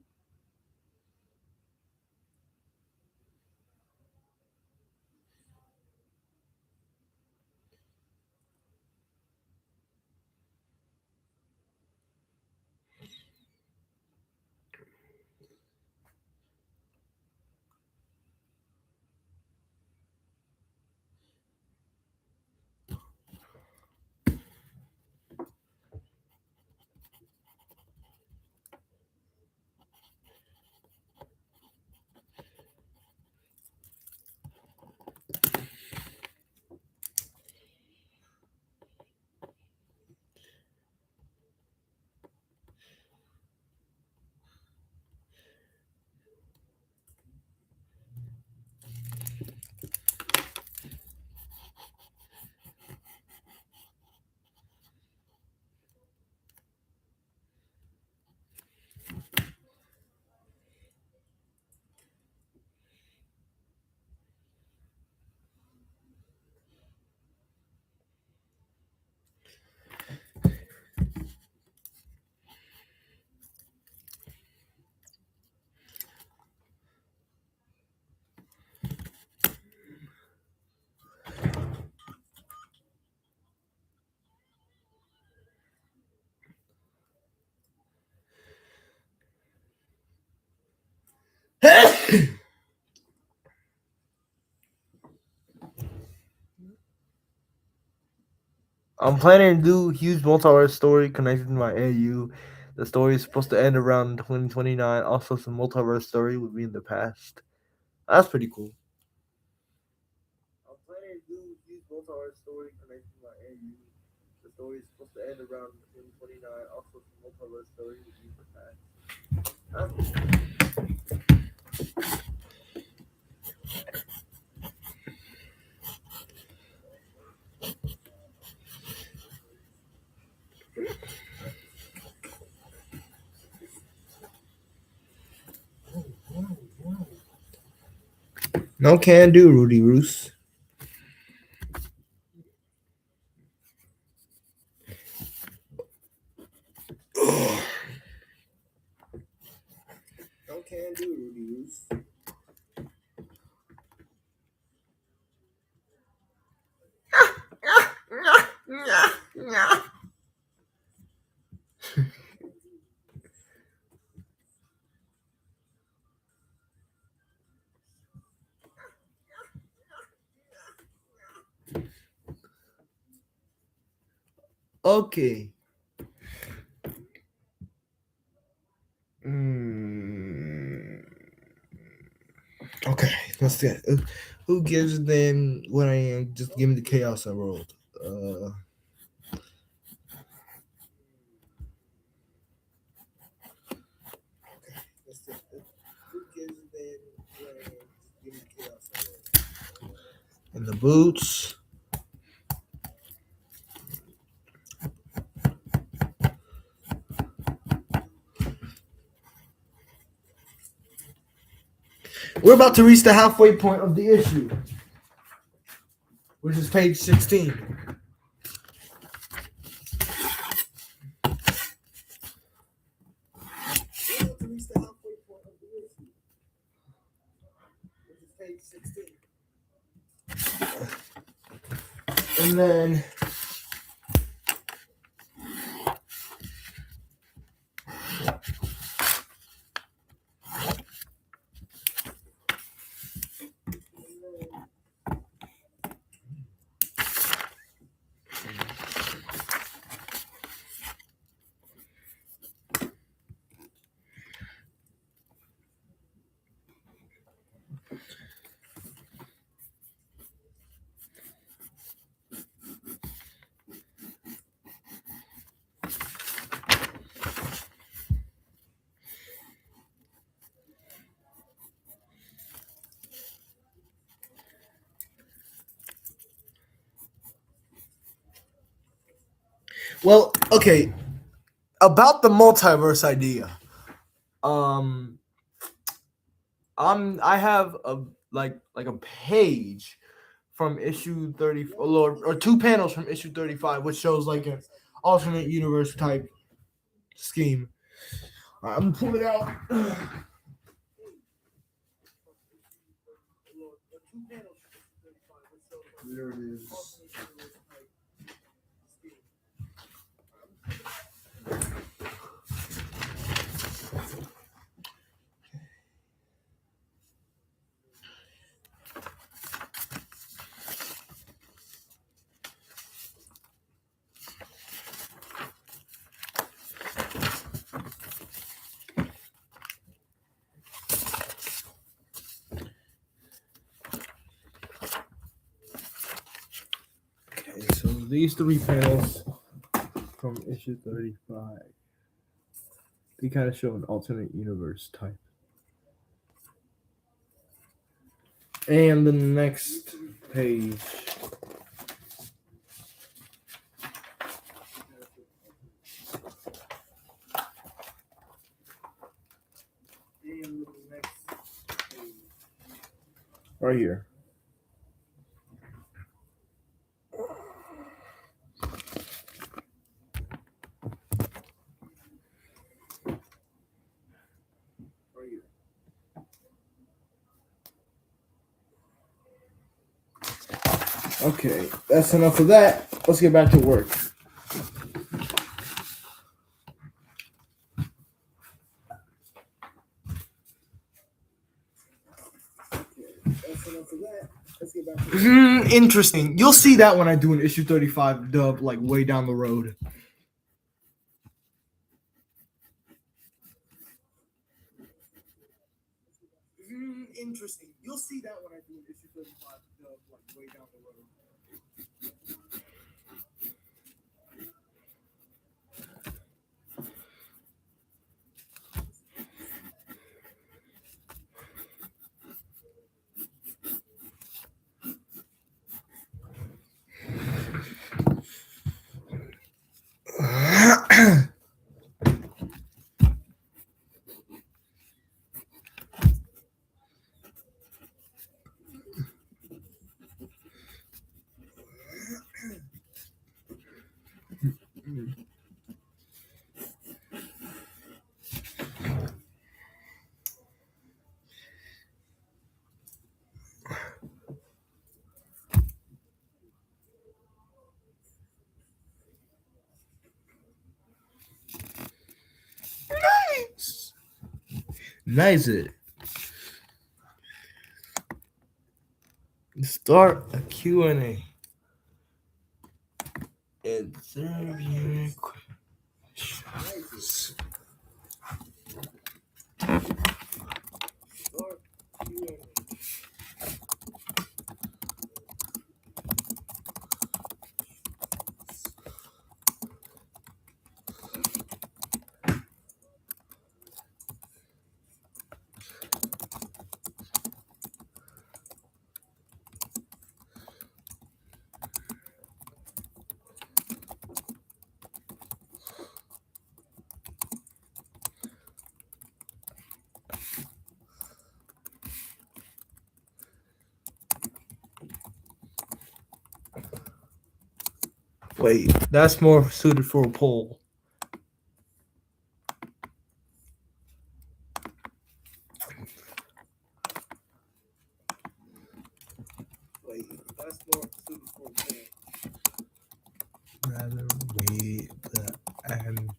I'm planning to do huge multiverse story connected to my AU. The story is supposed to end around 2029. Also, some multiverse story would be in the past. That's pretty cool. I'm planning to do huge multiverse story connected to my AU. The story is supposed to end around 2029. Also, some multiverse story would be in the past. That's pretty cool. No can do, Rudy Roos. No can do, Rudy Roos. Okay. Okay, let's see. Who gives them what I am? Just give me the chaos I rolled. Let's see. Who gives them what I am? Just give me the chaos I rolled. And the boots. We're about to reach the halfway point of the issue, which is page 16. And then well, okay. About the multiverse idea. I have a like a page from issue 30 or two panels from issue 35, which shows like an alternate universe type scheme. I'm gonna pull it out. There it is. Okay, so these three panels from issue 35, they kind of show an alternate universe type. And the next page right here. Okay, that's enough of that. Let's get back to work. That's enough of that. Let's get back Interesting. You'll see that when I do an issue 35 dub, like way down the road. Interesting. You'll see that when I do an issue 35 dub, like way down the road. Nice it. Start a Q&A. Answer your questions. Wait, that's more suited for a poll. Wait, that's more suited for a poll. Rather wait the antagonist.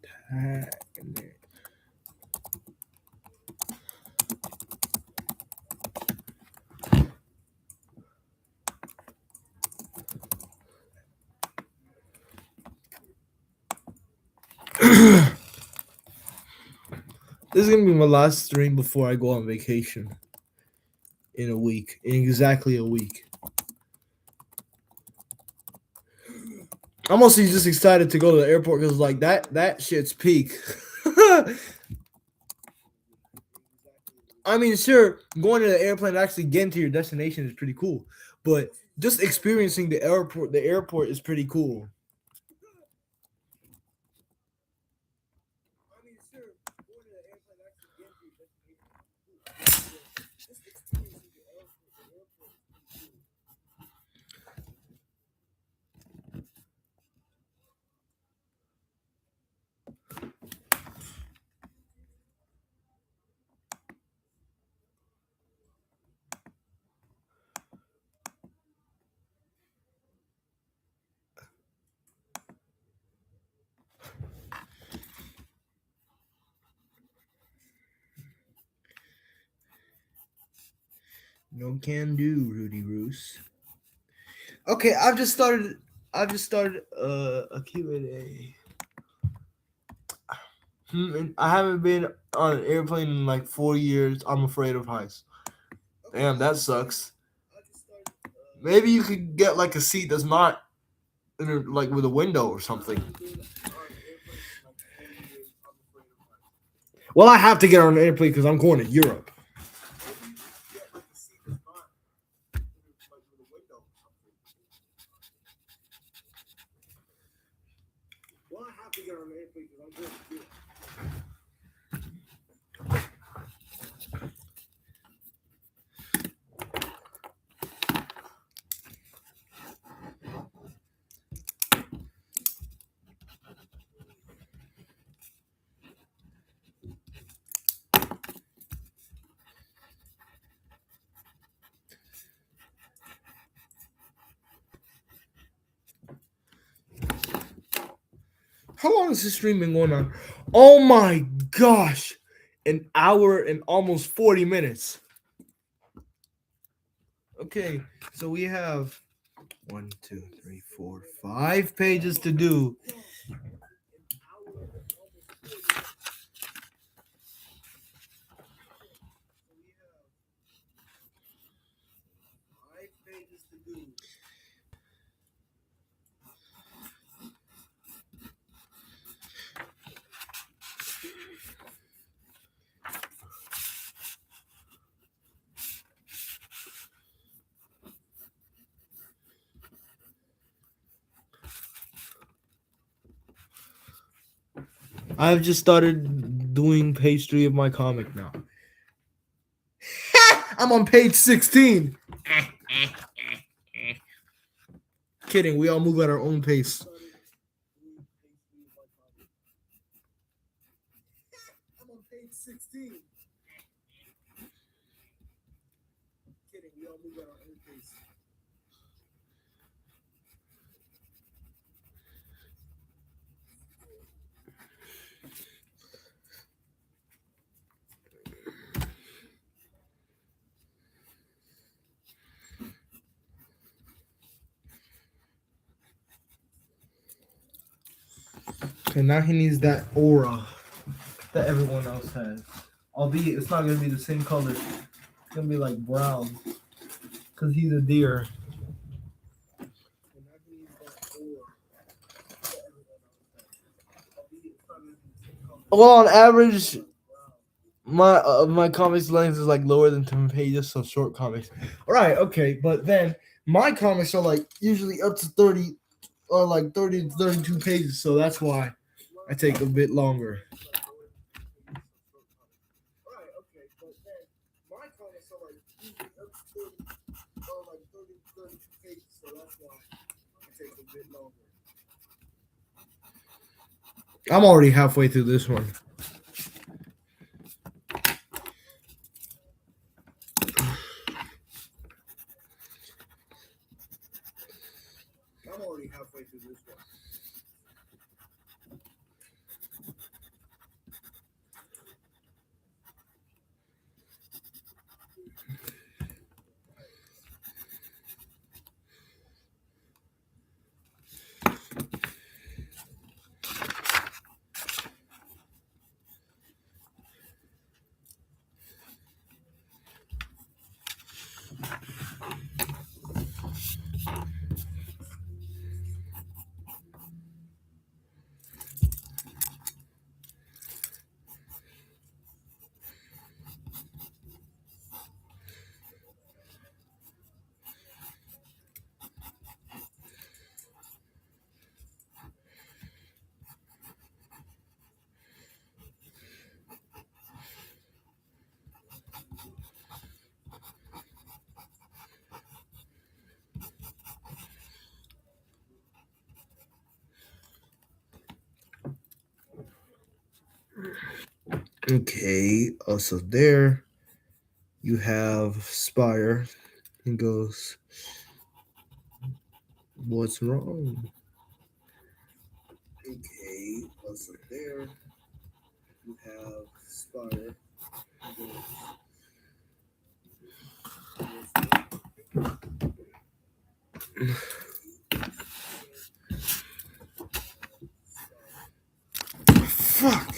This is gonna be my last stream before I go on vacation. In a week. In exactly a week. I'm also just excited to go to the airport because like that shit's peak. I mean, sure, going to the airplane and actually getting to your destination is pretty cool, but just experiencing the airport is pretty cool. I mean, sure, going to the airplane and actually getting to your destination is pretty cool, but just experiencing the airport is pretty cool. No can do, Rudy Roos. Okay, I've just started a Q&A. And I haven't been on an airplane in like 4 years. I'm afraid of heights. Damn, that sucks. Maybe you could get like a seat that's not like with a window or something. Well, I have to get on an airplane because I'm going to Europe. Well, I have to get on an airplane because I'm going to Europe. How long has this stream been going on? Oh my gosh. An hour and almost 40 minutes. Okay, so we have 1, 2, 3, 4, 5 pages to do. I've just started doing page 3 of my comic now. I'm on page 16. Kidding, we all move at our own pace. I'm on page 16. Kidding, we all move at our own pace. Okay, now he needs that aura that everyone else has. Albeit it's not gonna be the same color. It's gonna be like brown. Cause he's a deer. Well, on average, my comics length is like lower than 10 pages, so short comics. All right, okay, but then my comics are like usually up to 30 or like 30 to 32 pages, so that's why I take a bit longer. I'm already halfway through this one. I'm already halfway through this one. Okay, also there you have Spire. He goes, what's wrong? Okay, also there you have Spire. He goes, fuck.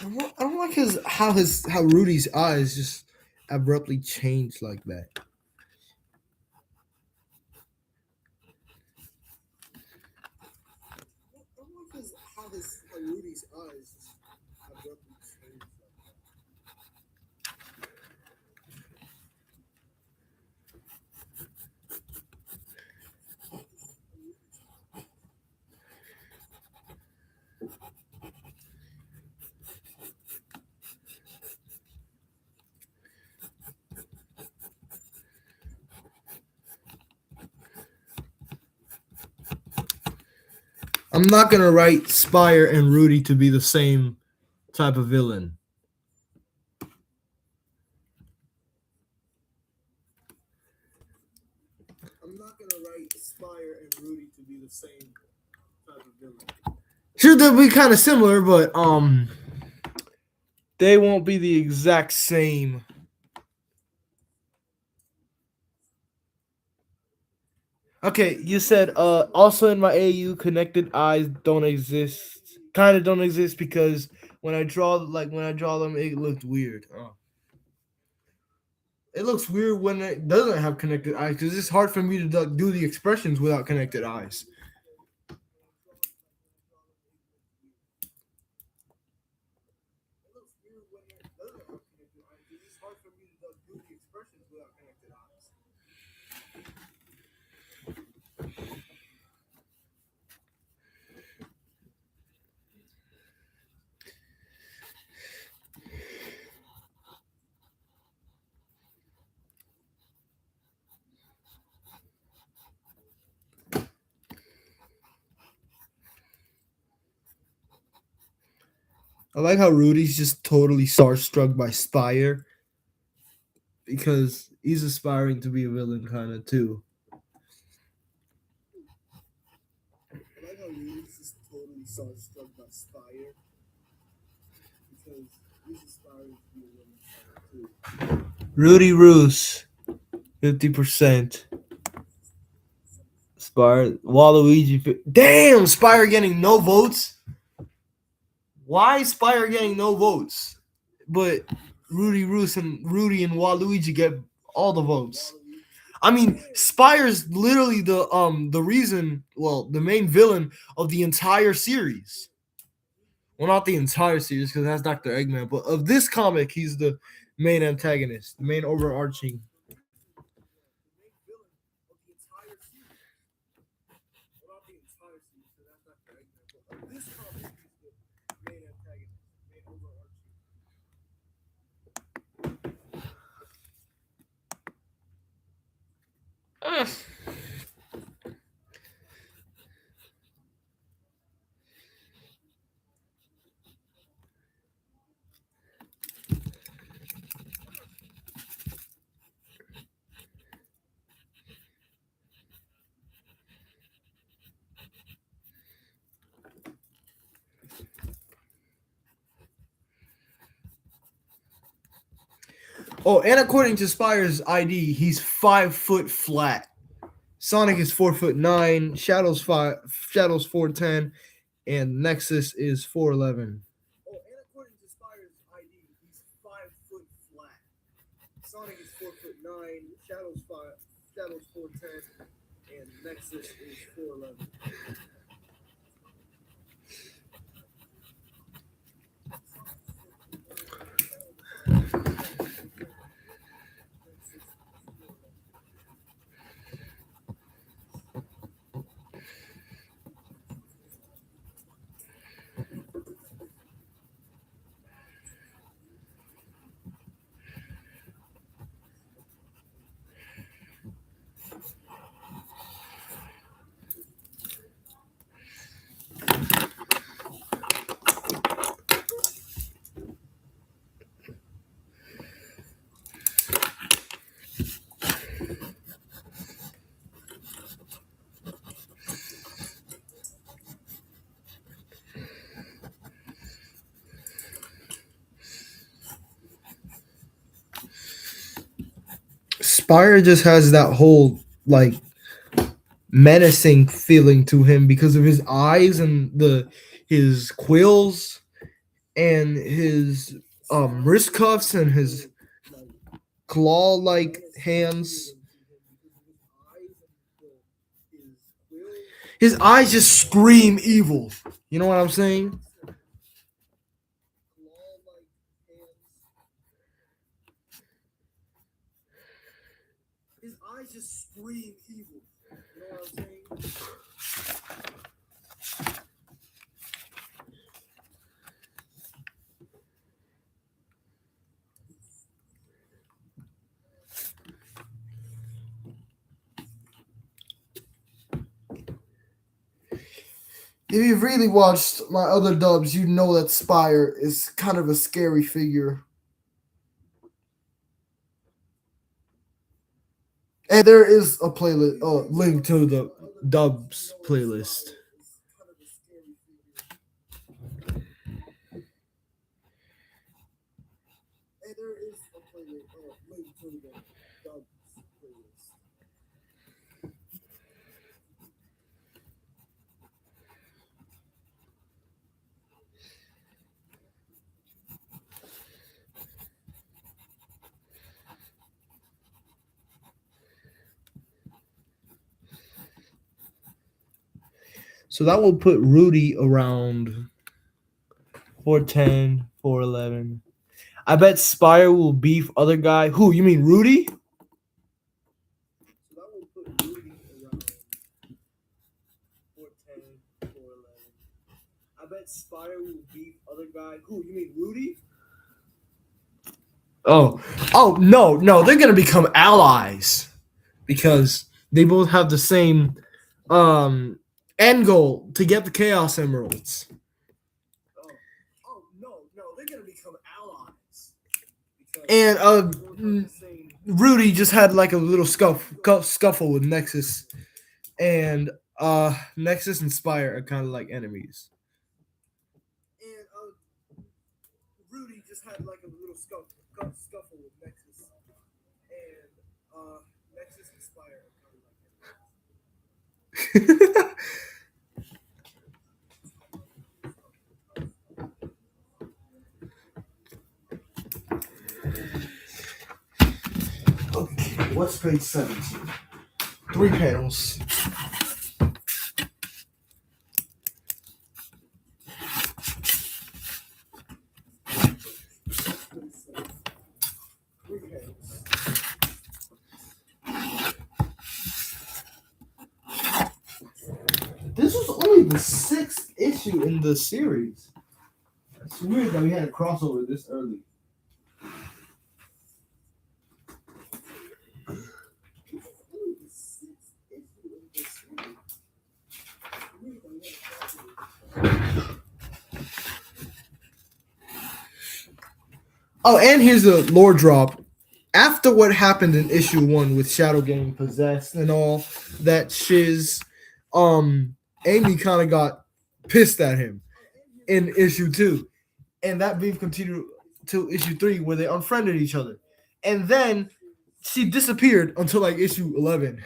I don't like how Rudy's eyes just abruptly changed like that. How Rudy's eyes just abruptly changed like that. I'm not gonna write Spire and Rudy to be the same type of villain. I'm not gonna write Spire and Rudy to be the same type of villain. Sure, they'll be kind of similar, but they won't be the exact same. Okay, you said also in my AU connected eyes don't exist. Kind of don't exist because when I draw them, it looked weird. Oh. It looks weird when it doesn't have connected eyes because it's hard for me to do the expressions without connected eyes. I like how Rudy's just totally starstruck by Spire because he's aspiring to be a villain kind of too. I like how Rudy's just totally starstruck by Spire because he's aspiring to be a villain kind of too. Rudy Roos, 50%. Spire, Waluigi. Damn, Spire getting no votes. Why is Spire getting no votes? But Rudy Roos and Rudy and Waluigi get all the votes. I mean, Spire's literally the reason, well, the main villain of the entire series. Well, not the entire series because that's Dr. Eggman, but of this comic, he's the main antagonist, the main overarching. Oh, and according to Spire's ID, he's 5 foot flat. Sonic is 4'9", Shadow's 4'10", and Nexus is 4'11". Oh, and according to Spire's ID, he's 5 foot flat. Sonic is 4'9", Shadow's 4'10", and Nexus is 4'11". Spire just has that whole like menacing feeling to him because of his eyes and his quills. and his wrist cuffs and his claw-like hands. His eyes just scream evil. You know what I'm saying? His eyes just scream evil. You know what I'm saying? If you've really watched my other dubs, you know that Spire is kind of a scary figure. And there is a playlist, link to the dubs playlist. So that will put Rudy around 410, 411. I bet Spire will beef other guy. Who? You mean Rudy? So that will put Rudy around 410, 411. I bet Spire will beef other guy. Who? You mean Rudy? Oh no, they're gonna become allies because they both have the same end goal to get the Chaos Emeralds. No, they're gonna become allies. And Rudy just had like a little scuffle with Nexus, and Nexus and Spire are kind of like enemies. And Rudy just had like a little scuffle with Nexus, and Nexus and Spire are kind of like enemies. Okay, what's page 17? 3 panels. This was only the 6th issue in the series. It's weird that we had a crossover this early. Oh, and here's the lore drop. After what happened in issue 1 with Shadow getting possessed and all that shiz, Amy kind of got pissed at him in issue 2. And that beef continued to issue 3 where they unfriended each other. And then she disappeared until like issue 11.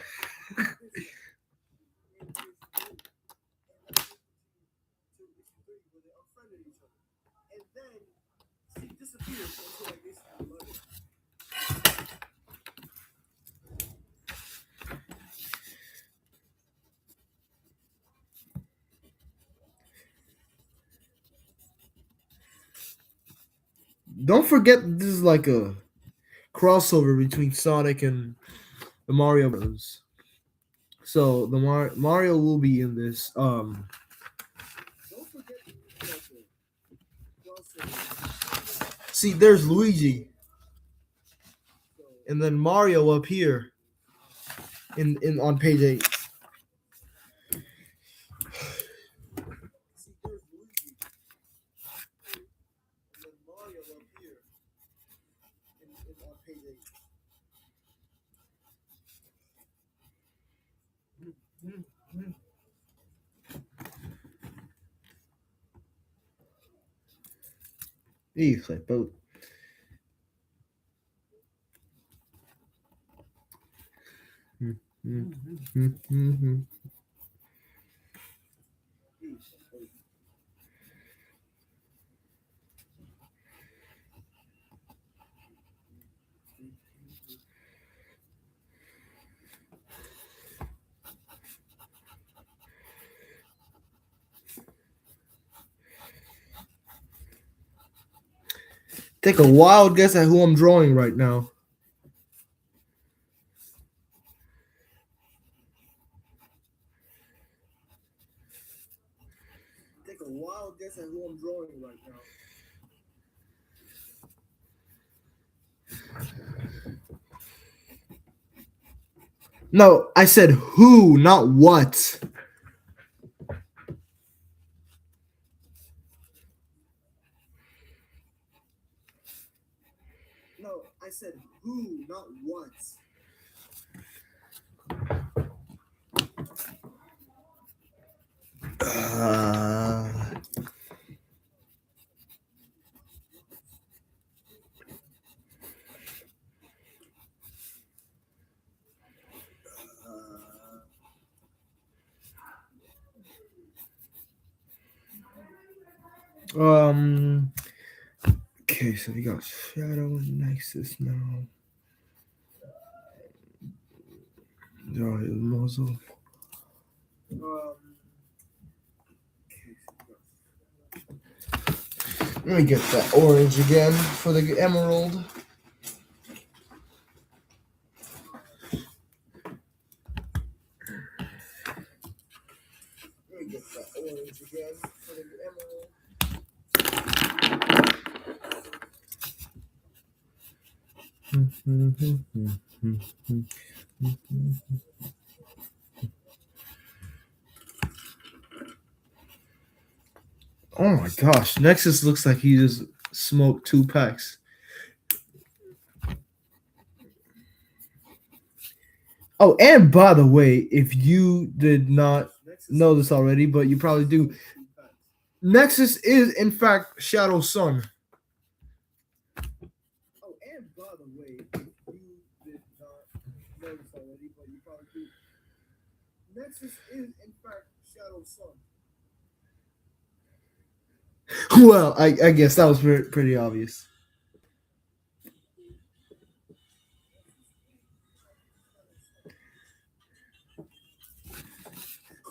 Don't forget this is like a crossover between Sonic and the Mario Bros. So the Mario will be in this. Don't forget see, there's Luigi, and then Mario up here in on page 8. He's like both. Take a wild guess at who I'm drawing right now. Take a wild guess at who I'm drawing right now. No, I said who, not what. No, I said who, not what. Okay, so we got Shadow and Nexus now. Draw his muzzle. Let me get that orange again for the emerald. Let me get that orange again for the emerald. Oh my gosh, Nexus looks like he just smoked 2 packs. Oh, and by the way, if you did not know this already, but you probably do, Nexus is in fact Shadow's son. Oh, and by the way, if you did not know this already, but you probably do, Nexus is in fact Shadow's son. Well, I guess that was pretty obvious.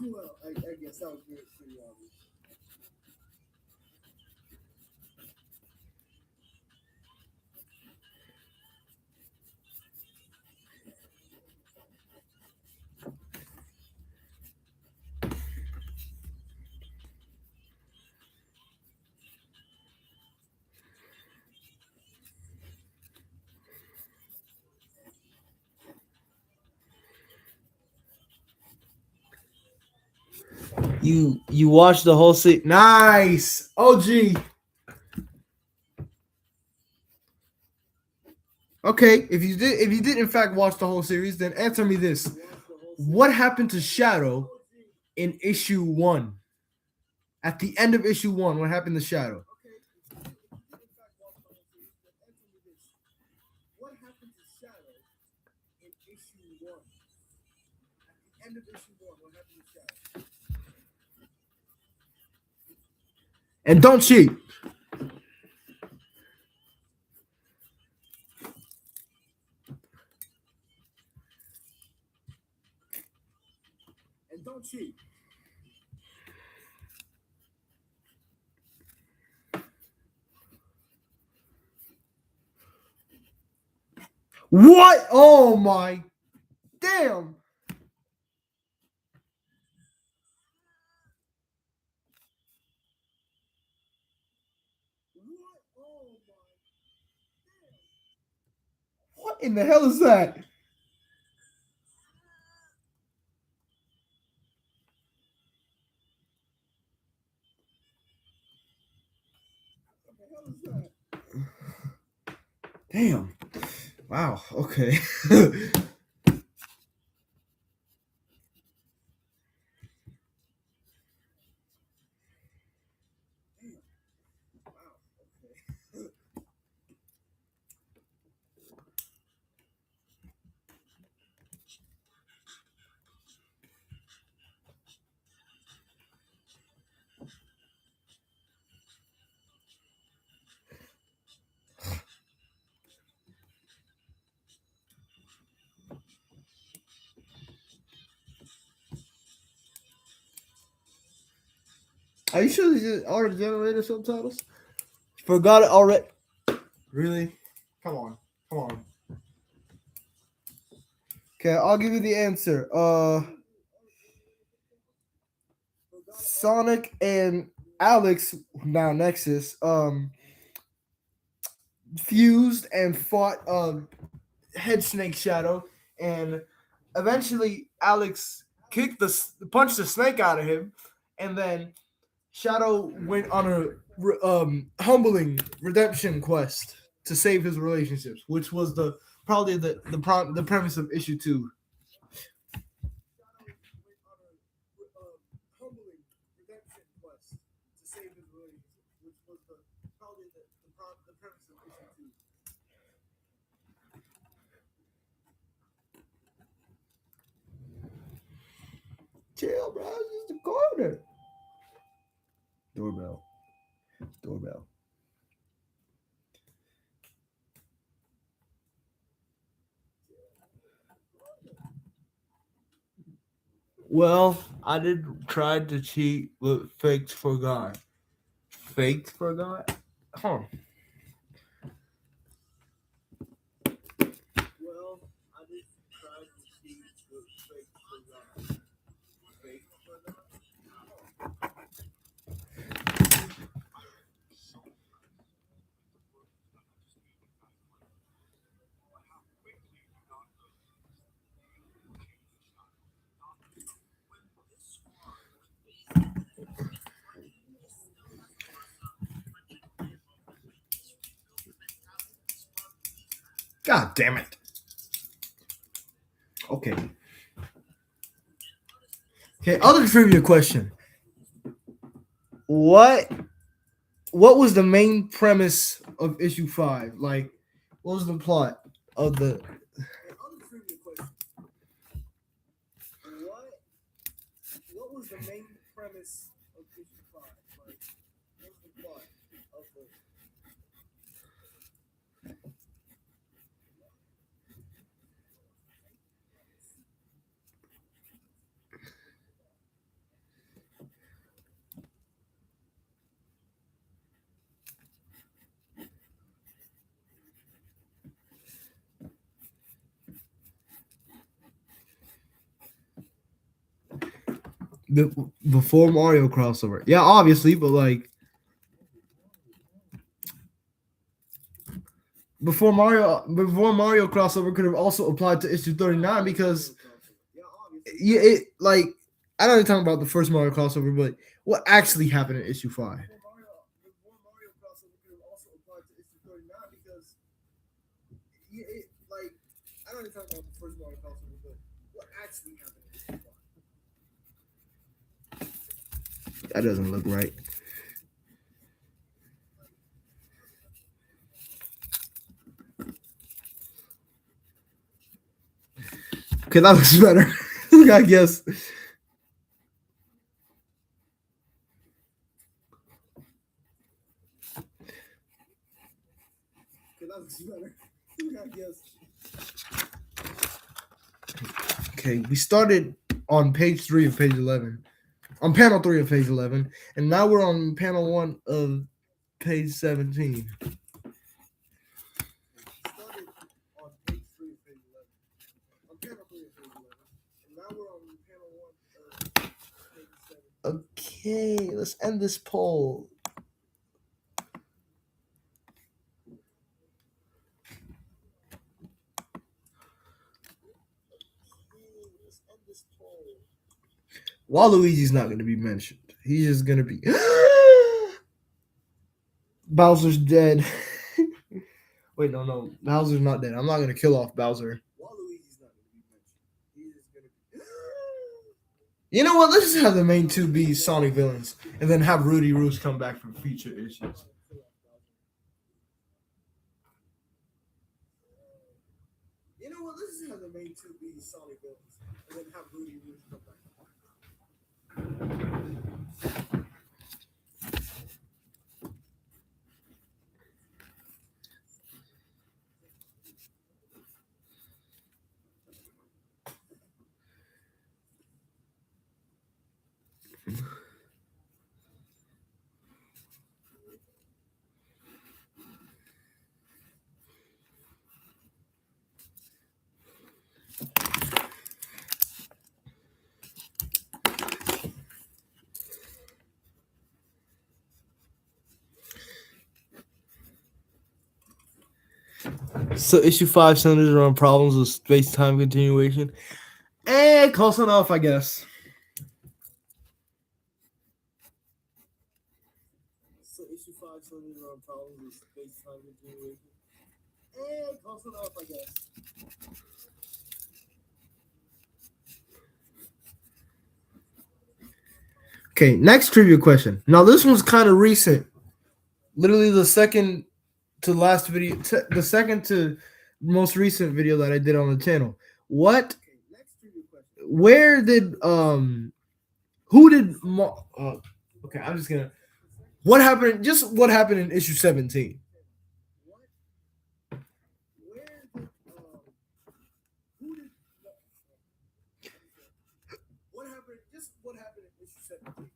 Well, I guess that was pretty obvious. You watched the whole series. Nice. OG. Okay, if you did in fact watch the whole series, then answer me this. What happened to Shadow in issue 1? At the end of issue 1, what happened to Shadow? What happened to Shadow in issue 1? At the end of issue 1, what happened to Shadow? And don't cheat. And don't cheat. What? Oh my damn. What in the hell is that? Damn. Wow. Okay. Are you sure these are auto-generated subtitles? Forgot it already. Really? Come on. Come on. Okay, I'll give you the answer. Sonic and Alex, now Nexus, fused and fought Head Snake Shadow, and eventually Alex punched the snake out of him, and then Shadow went on a humbling redemption quest to save his relationships, which was probably the premise of issue 2. Humbling redemption quest to save his relationships, which was probably the premise of issue 2. Chill, bro. It's just a corner. Doorbell. Doorbell. Well, I did try to cheat, but faked forgot. Faked forgot? Huh. Well, I did try to cheat, but faked forgot. Faked forgot? God damn it. Okay. Okay, other trivia question. What was the main premise of issue 5? Like, what was the plot of the other trivia question. What was the main premise of issue 5? Like, what was the plot of the before Mario crossover? Yeah, obviously, but like before Mario crossover could have also applied to issue 39 because it like I know you're talking about the first Mario crossover, but what actually happened in issue 5? Before Mario crossover could have also applied to issue 39 because it like I know you're talking about the first Mario crossover, but what actually happened in issue 5? That doesn't look right. Okay, that looks better. I guess. Okay, that looks better. I guess. Okay, we started on page 3 of page 11. On panel 3 of page 11. And now we're on panel 1 of page 17. Okay, let's end this poll. Waluigi's not going to be mentioned. He's just going to be Bowser's dead. Wait, no. Bowser's not dead. I'm not going to kill off Bowser. Waluigi's not going to be mentioned. He's just going to be You know what? Let's just have the main 2 be Sonic villains and then have Rudy Roos come back for future issues. You know what? Let's just have the main 2 be Sonic villains and then have Rudy Roos come back. So issue 5 centers around problems with space-time continuation. Close enough, I guess. So issue 5 centers around problems with space-time continuation. Close enough, I guess. Okay, next trivia question. Now this one's kind of recent. Literally the second to last video, the second to most recent video that I did on the channel. What? Where did Who did? Okay, I'm just gonna. What happened? Just what happened in issue 17? What happened? Just what happened in issue 17?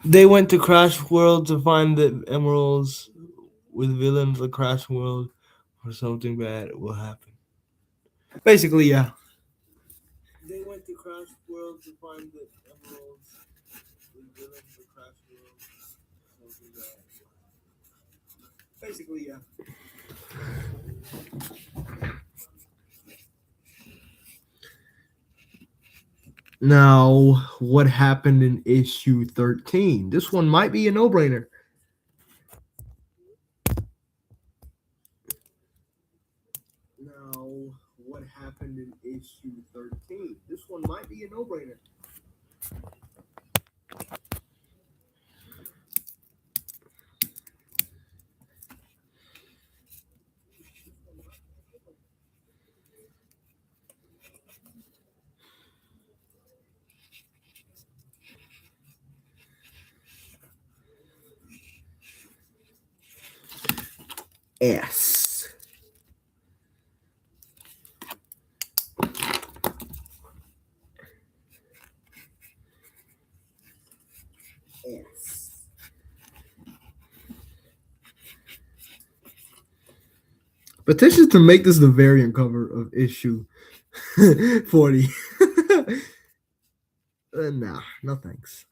They went to Crash World to find the emeralds with villains of Crash World, or something bad will happen. Basically, yeah. They went to Crash World to find the emeralds with villains of Crash World, something bad. Basically, yeah. Now, what happened in issue 13? This one might be a no-brainer. Now, what happened in issue 13? This one might be a no-brainer. S. S. Petition to make this the variant cover of issue 40. Nah, no thanks.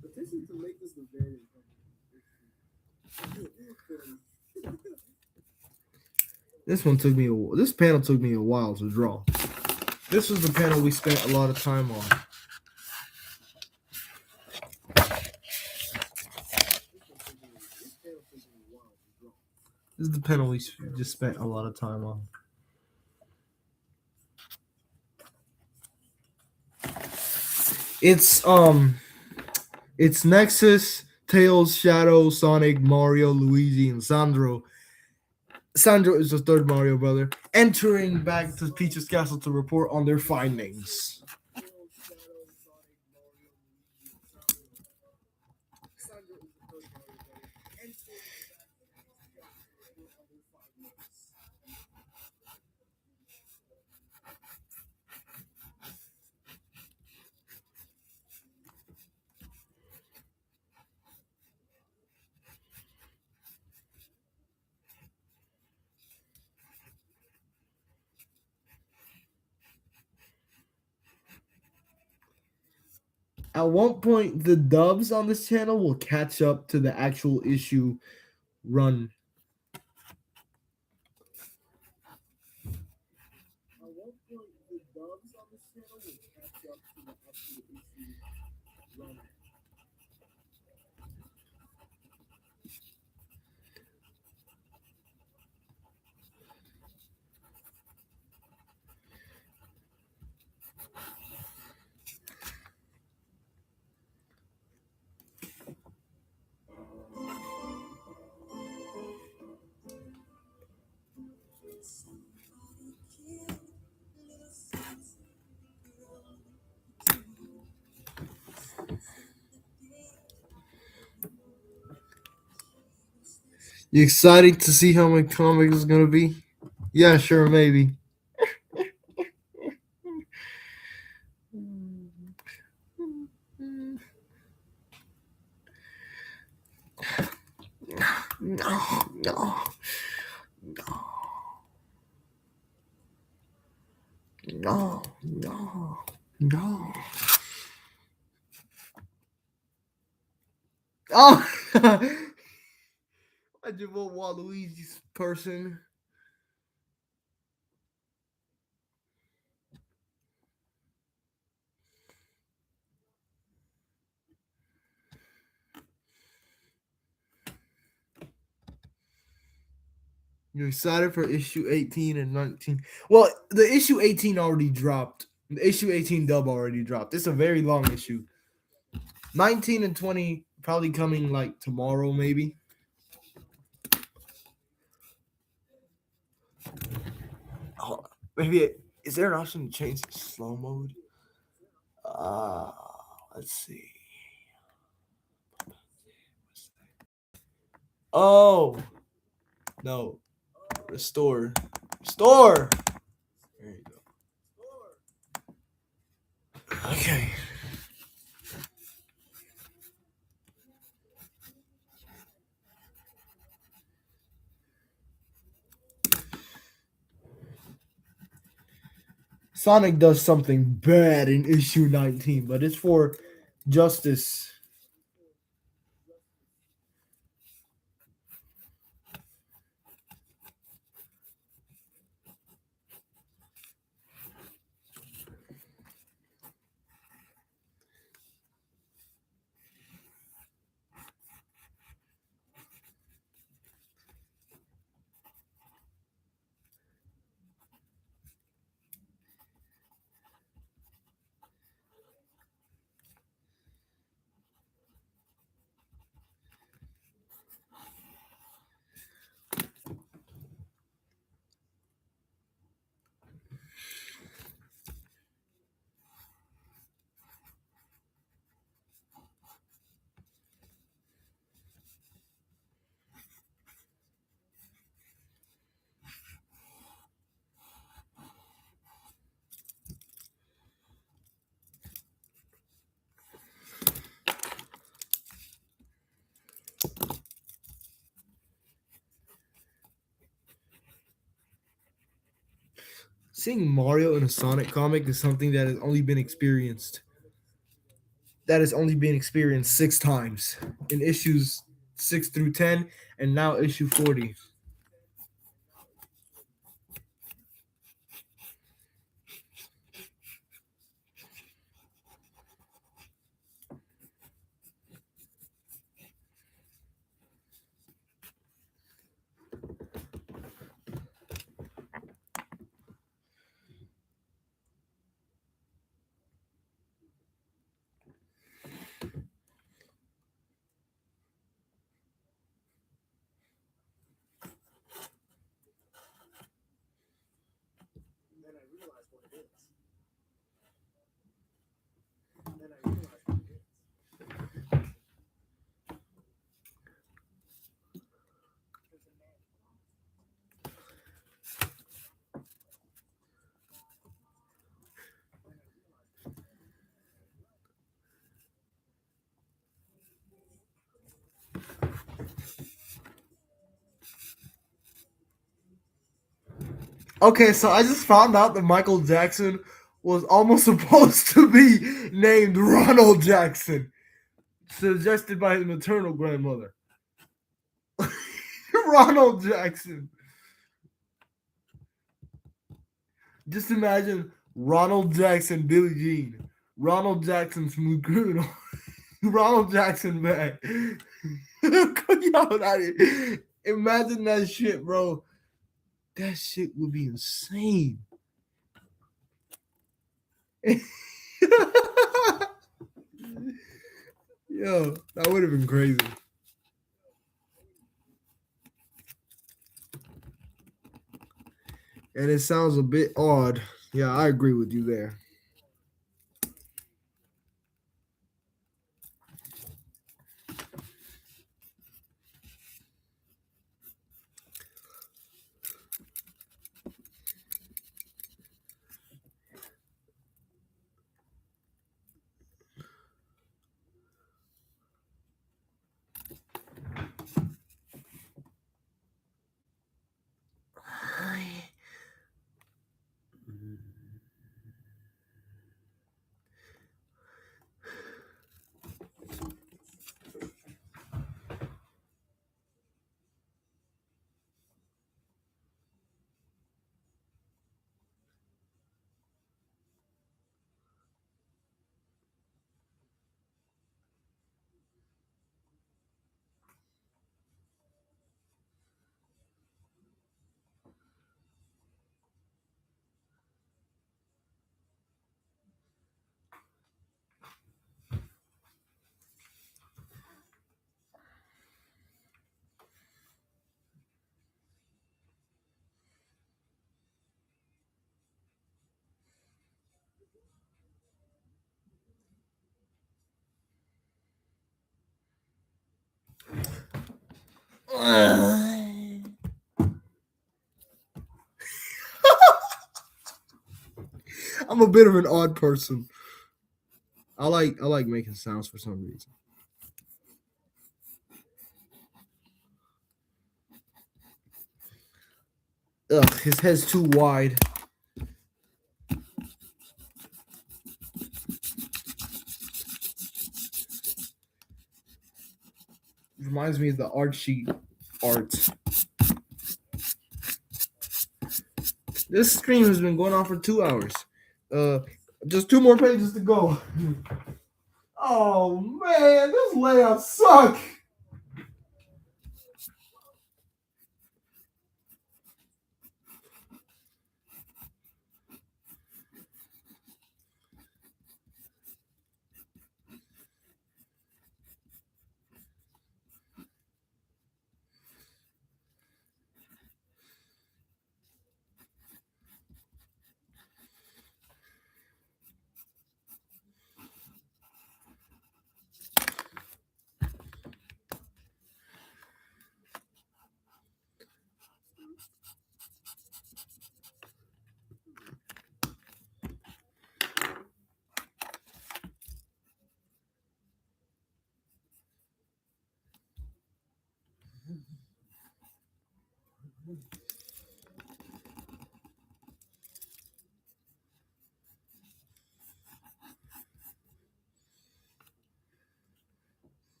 Petition to make this the variant cover. This panel took me a while to draw. This was the panel we spent a lot of time on. This is the panel we just spent a lot of time on. It's Nexus, Tails, Shadow, Sonic, Mario, Luigi, and Sandro. Sandro is the third Mario brother, entering back to Peach's castle to report on their findings. At one point, the dubs on this channel will catch up to the actual issue run. At one point, the dubs on this channel will catch up to the actual issue run. You excited to see how my comic is gonna be? Yeah, sure, maybe. No, no, no, no, no. Oh, I just want Waluigi's person. You excited for issue 18 and 19? Well, the issue 18 already dropped. The issue 18 dub already dropped. It's a very long issue. 19 and 20 probably coming like tomorrow, maybe. Oh, maybe is there an option to change the slow mode? Uh, let's see. Oh no, restore, restore. There you go. Okay. Sonic does something bad in issue 19, but it's for justice. Seeing Mario in a Sonic comic is something that has only been experienced. That has only been experienced 6 times in issues 6 through 10, and now issue 40. Okay, so I just found out that Michael Jackson was almost supposed to be named Ronald Jackson, suggested by his maternal grandmother. Ronald Jackson. Just imagine Ronald Jackson, Billie Jean, Ronald Jackson, Smooth Criminal, Ronald Jackson, man. Imagine that shit, bro. That shit would be insane. Yo, that would have been crazy. And it sounds a bit odd. Yeah, I agree with you there. I'm a bit of an odd person. I like making sounds for some reason. Ugh, his head's too wide. Reminds me of the art sheet art. This stream has been going on for 2 hours. Just 2 more pages to go. Oh man, this layout sucks.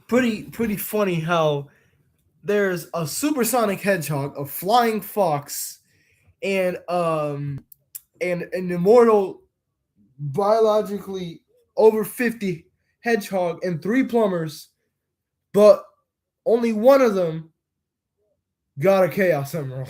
Pretty funny how there's a supersonic hedgehog, a flying fox, and an immortal biologically over 50 hedgehog and 3 plumbers, but only one of them got a chaos emerald.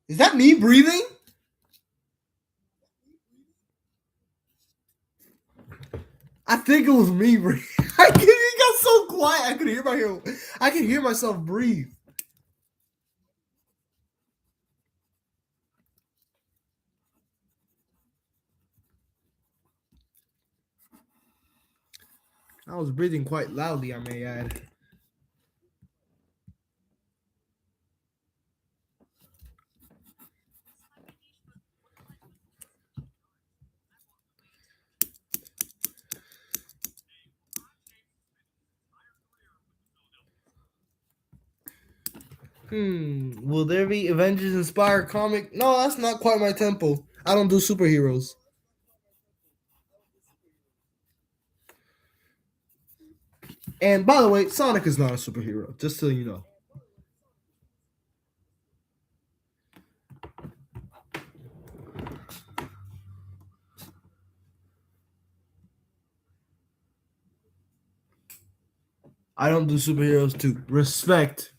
Is that me breathing? I think it was me breathing. It got so quiet. I could hear myself breathe. I was breathing quite loudly, I may add. Will there be Avengers inspired comic? No, that's not quite my tempo. I don't do superheroes. And by the way, Sonic is not a superhero, just so you know. I don't do superheroes too. Respect.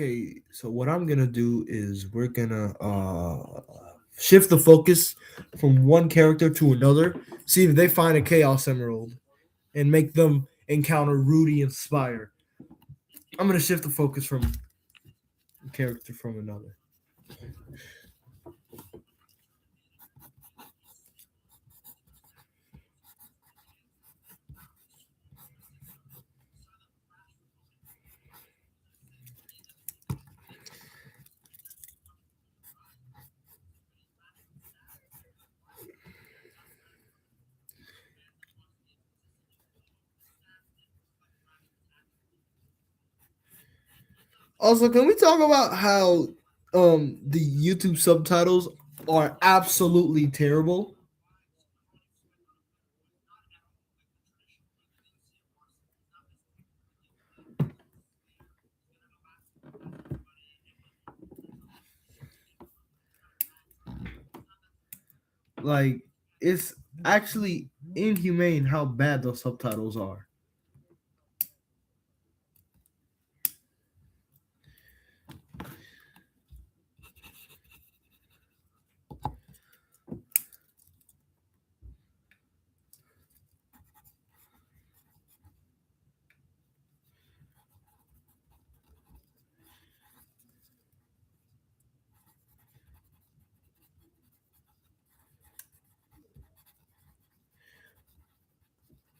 Okay, so what I'm gonna do is we're gonna shift the focus from one character to another, see if they find a Chaos Emerald, and make them encounter Rudy and Spire. I'm gonna shift the focus from a character from another. Also, can we talk about how the YouTube subtitles are absolutely terrible? Like, it's actually inhumane how bad those subtitles are.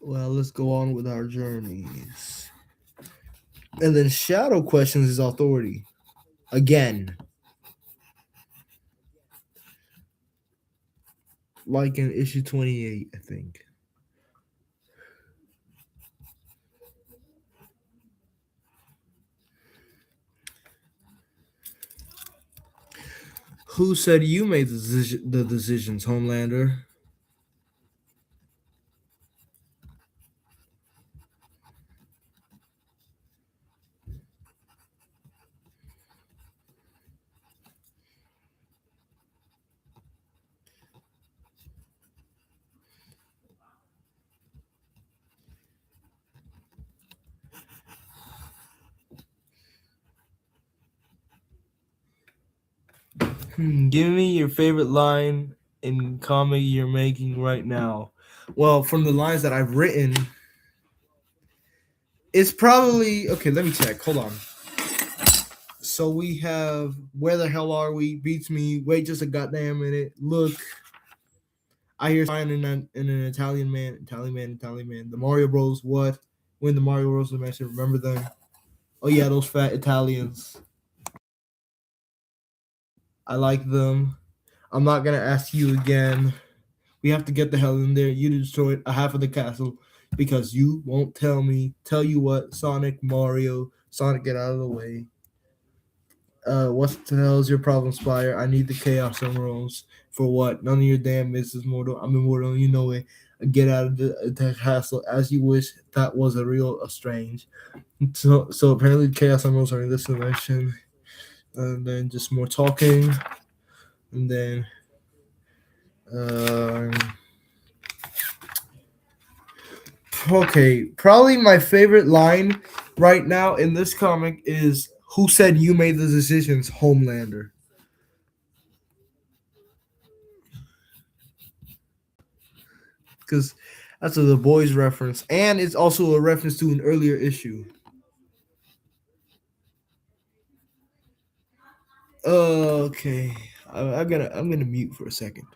Well, let's go on with our journeys. And then Shadow questions his authority again, like in issue 28, I think. Who said you made the decisions, Homelander? Give me your favorite line in comic you're making right now. Well, from the lines that I've written, it's probably okay. Let me check. Hold on. So we have where the hell are we? Beats me. Wait just a goddamn minute. Look, I hear sign in an Italian man, Italian man, Italian man. The Mario Bros. What? When the Mario Bros. Was mentioned, remember them? Oh yeah, those fat Italians. I like them. I'm not gonna ask you again. We have to get the hell in there. You destroyed a half of the castle because you won't tell me. Tell you what, Sonic, Mario, Sonic, get out of the way. What the hell is your problem, Spire? I need the Chaos Emeralds. For what? None of your damn business, mortal. I'm immortal, you know it. Get out of the castle as you wish. That was a strange. So apparently, Chaos Emeralds are in this dimension. And then just more talking. And then. Uh, okay, probably my favorite line right now in this comic is "Who said you made the decisions, Homelander?" Because that's a The Boys reference, and it's also a reference to an earlier issue. Okay, I'm gonna mute for a second.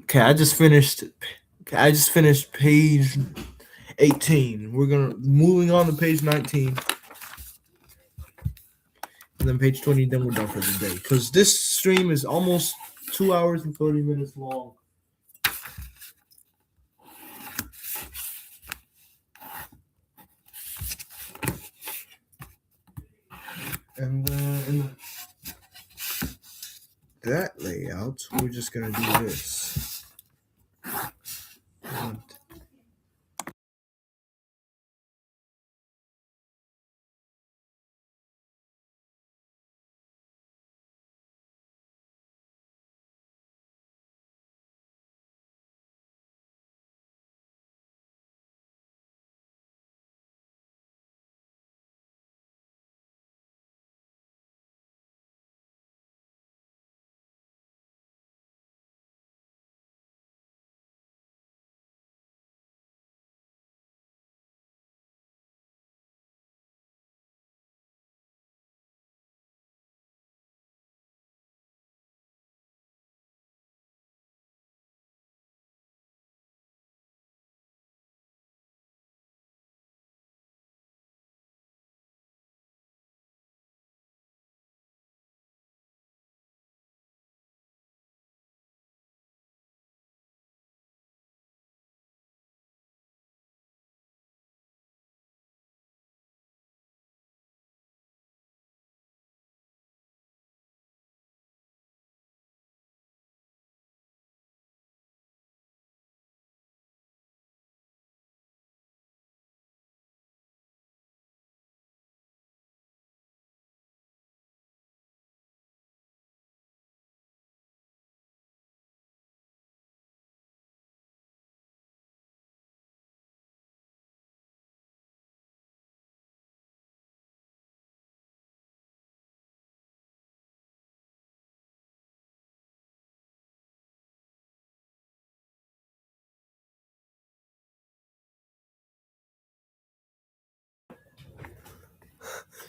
Okay, I just finished. Okay, I just finished page 18. We're gonna moving on to page 19, and then page 20. Then we're done for the day because this stream is almost 2 hours and 30 minutes long. And then in that layout, we're just gonna do this. And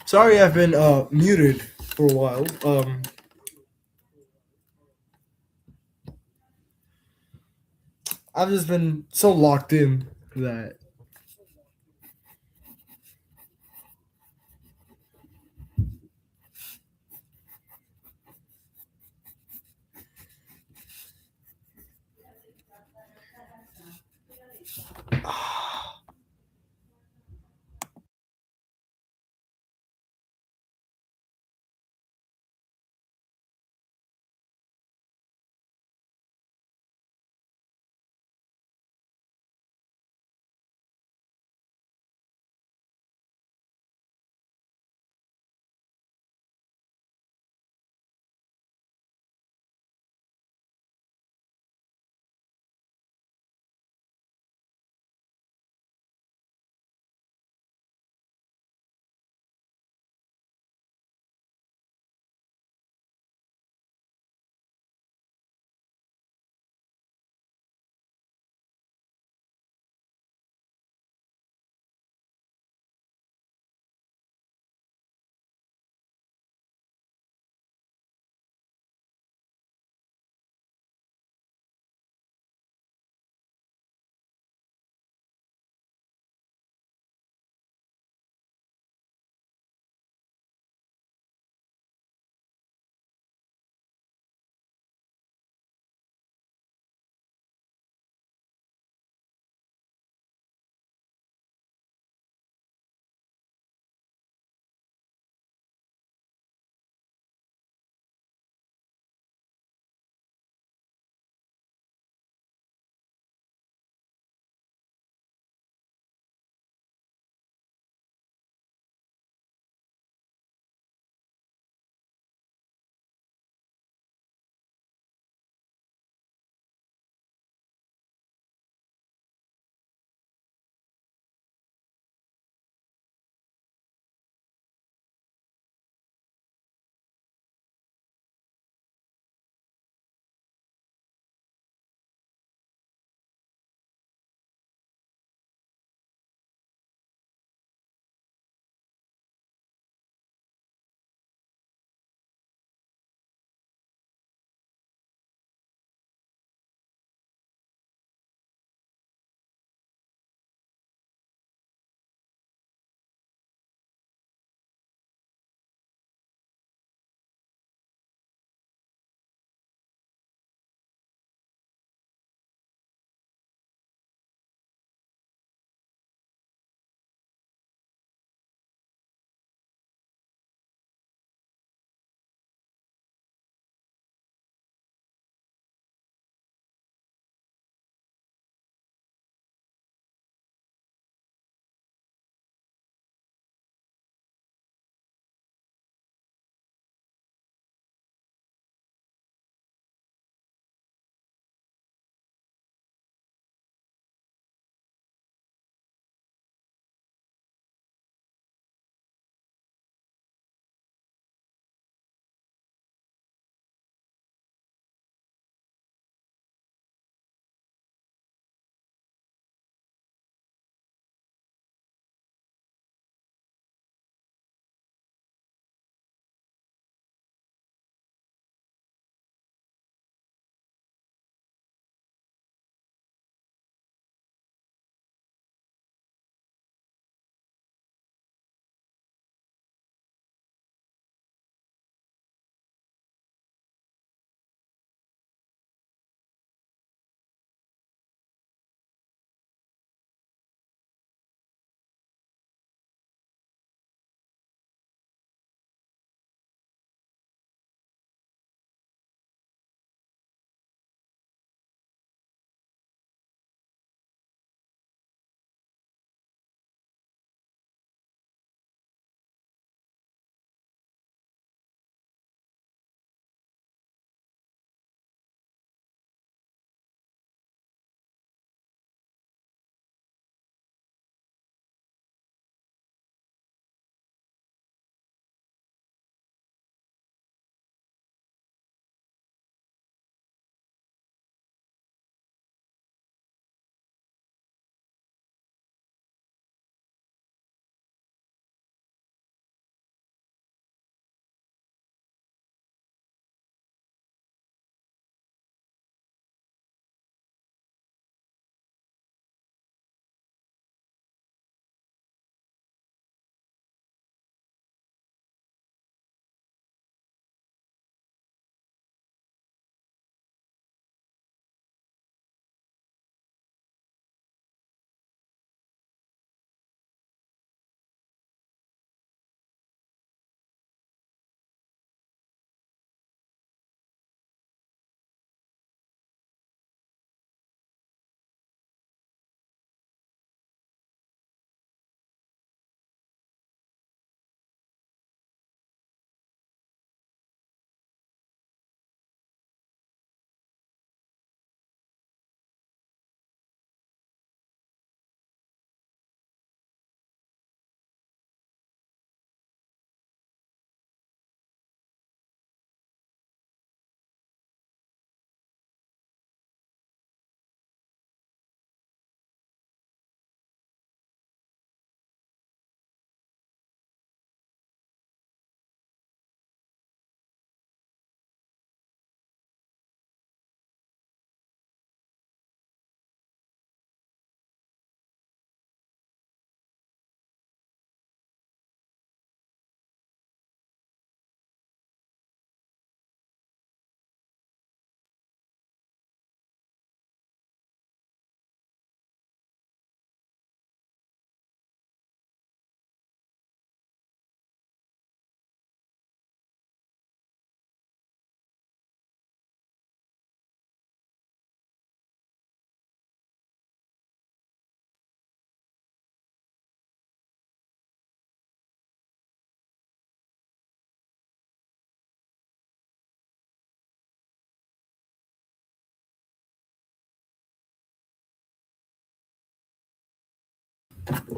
sorry, I've been muted for a while. I've just been so locked in that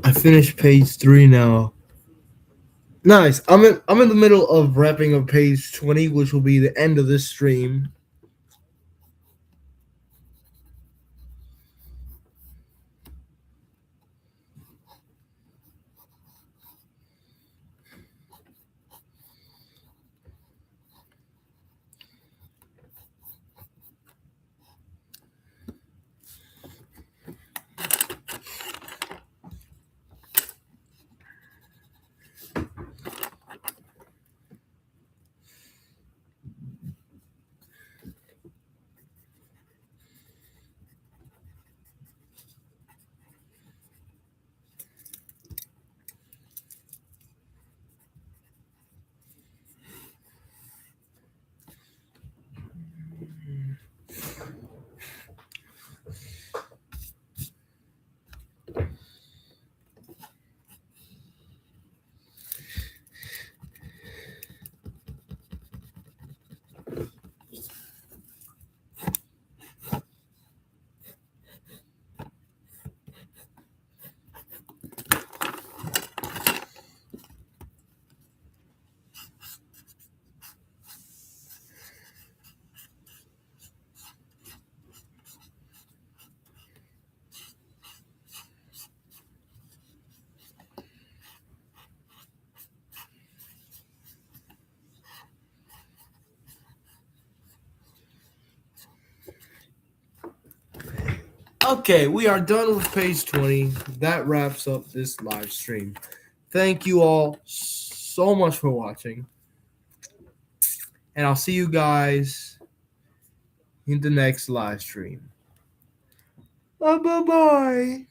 I finished page 3 now. Nice. I'm in the middle of wrapping up page 20, which will be the end of this stream. Okay, we are done with page 20. That wraps up this live stream. Thank you all so much for watching. And I'll see you guys in the next live stream. Bye bye.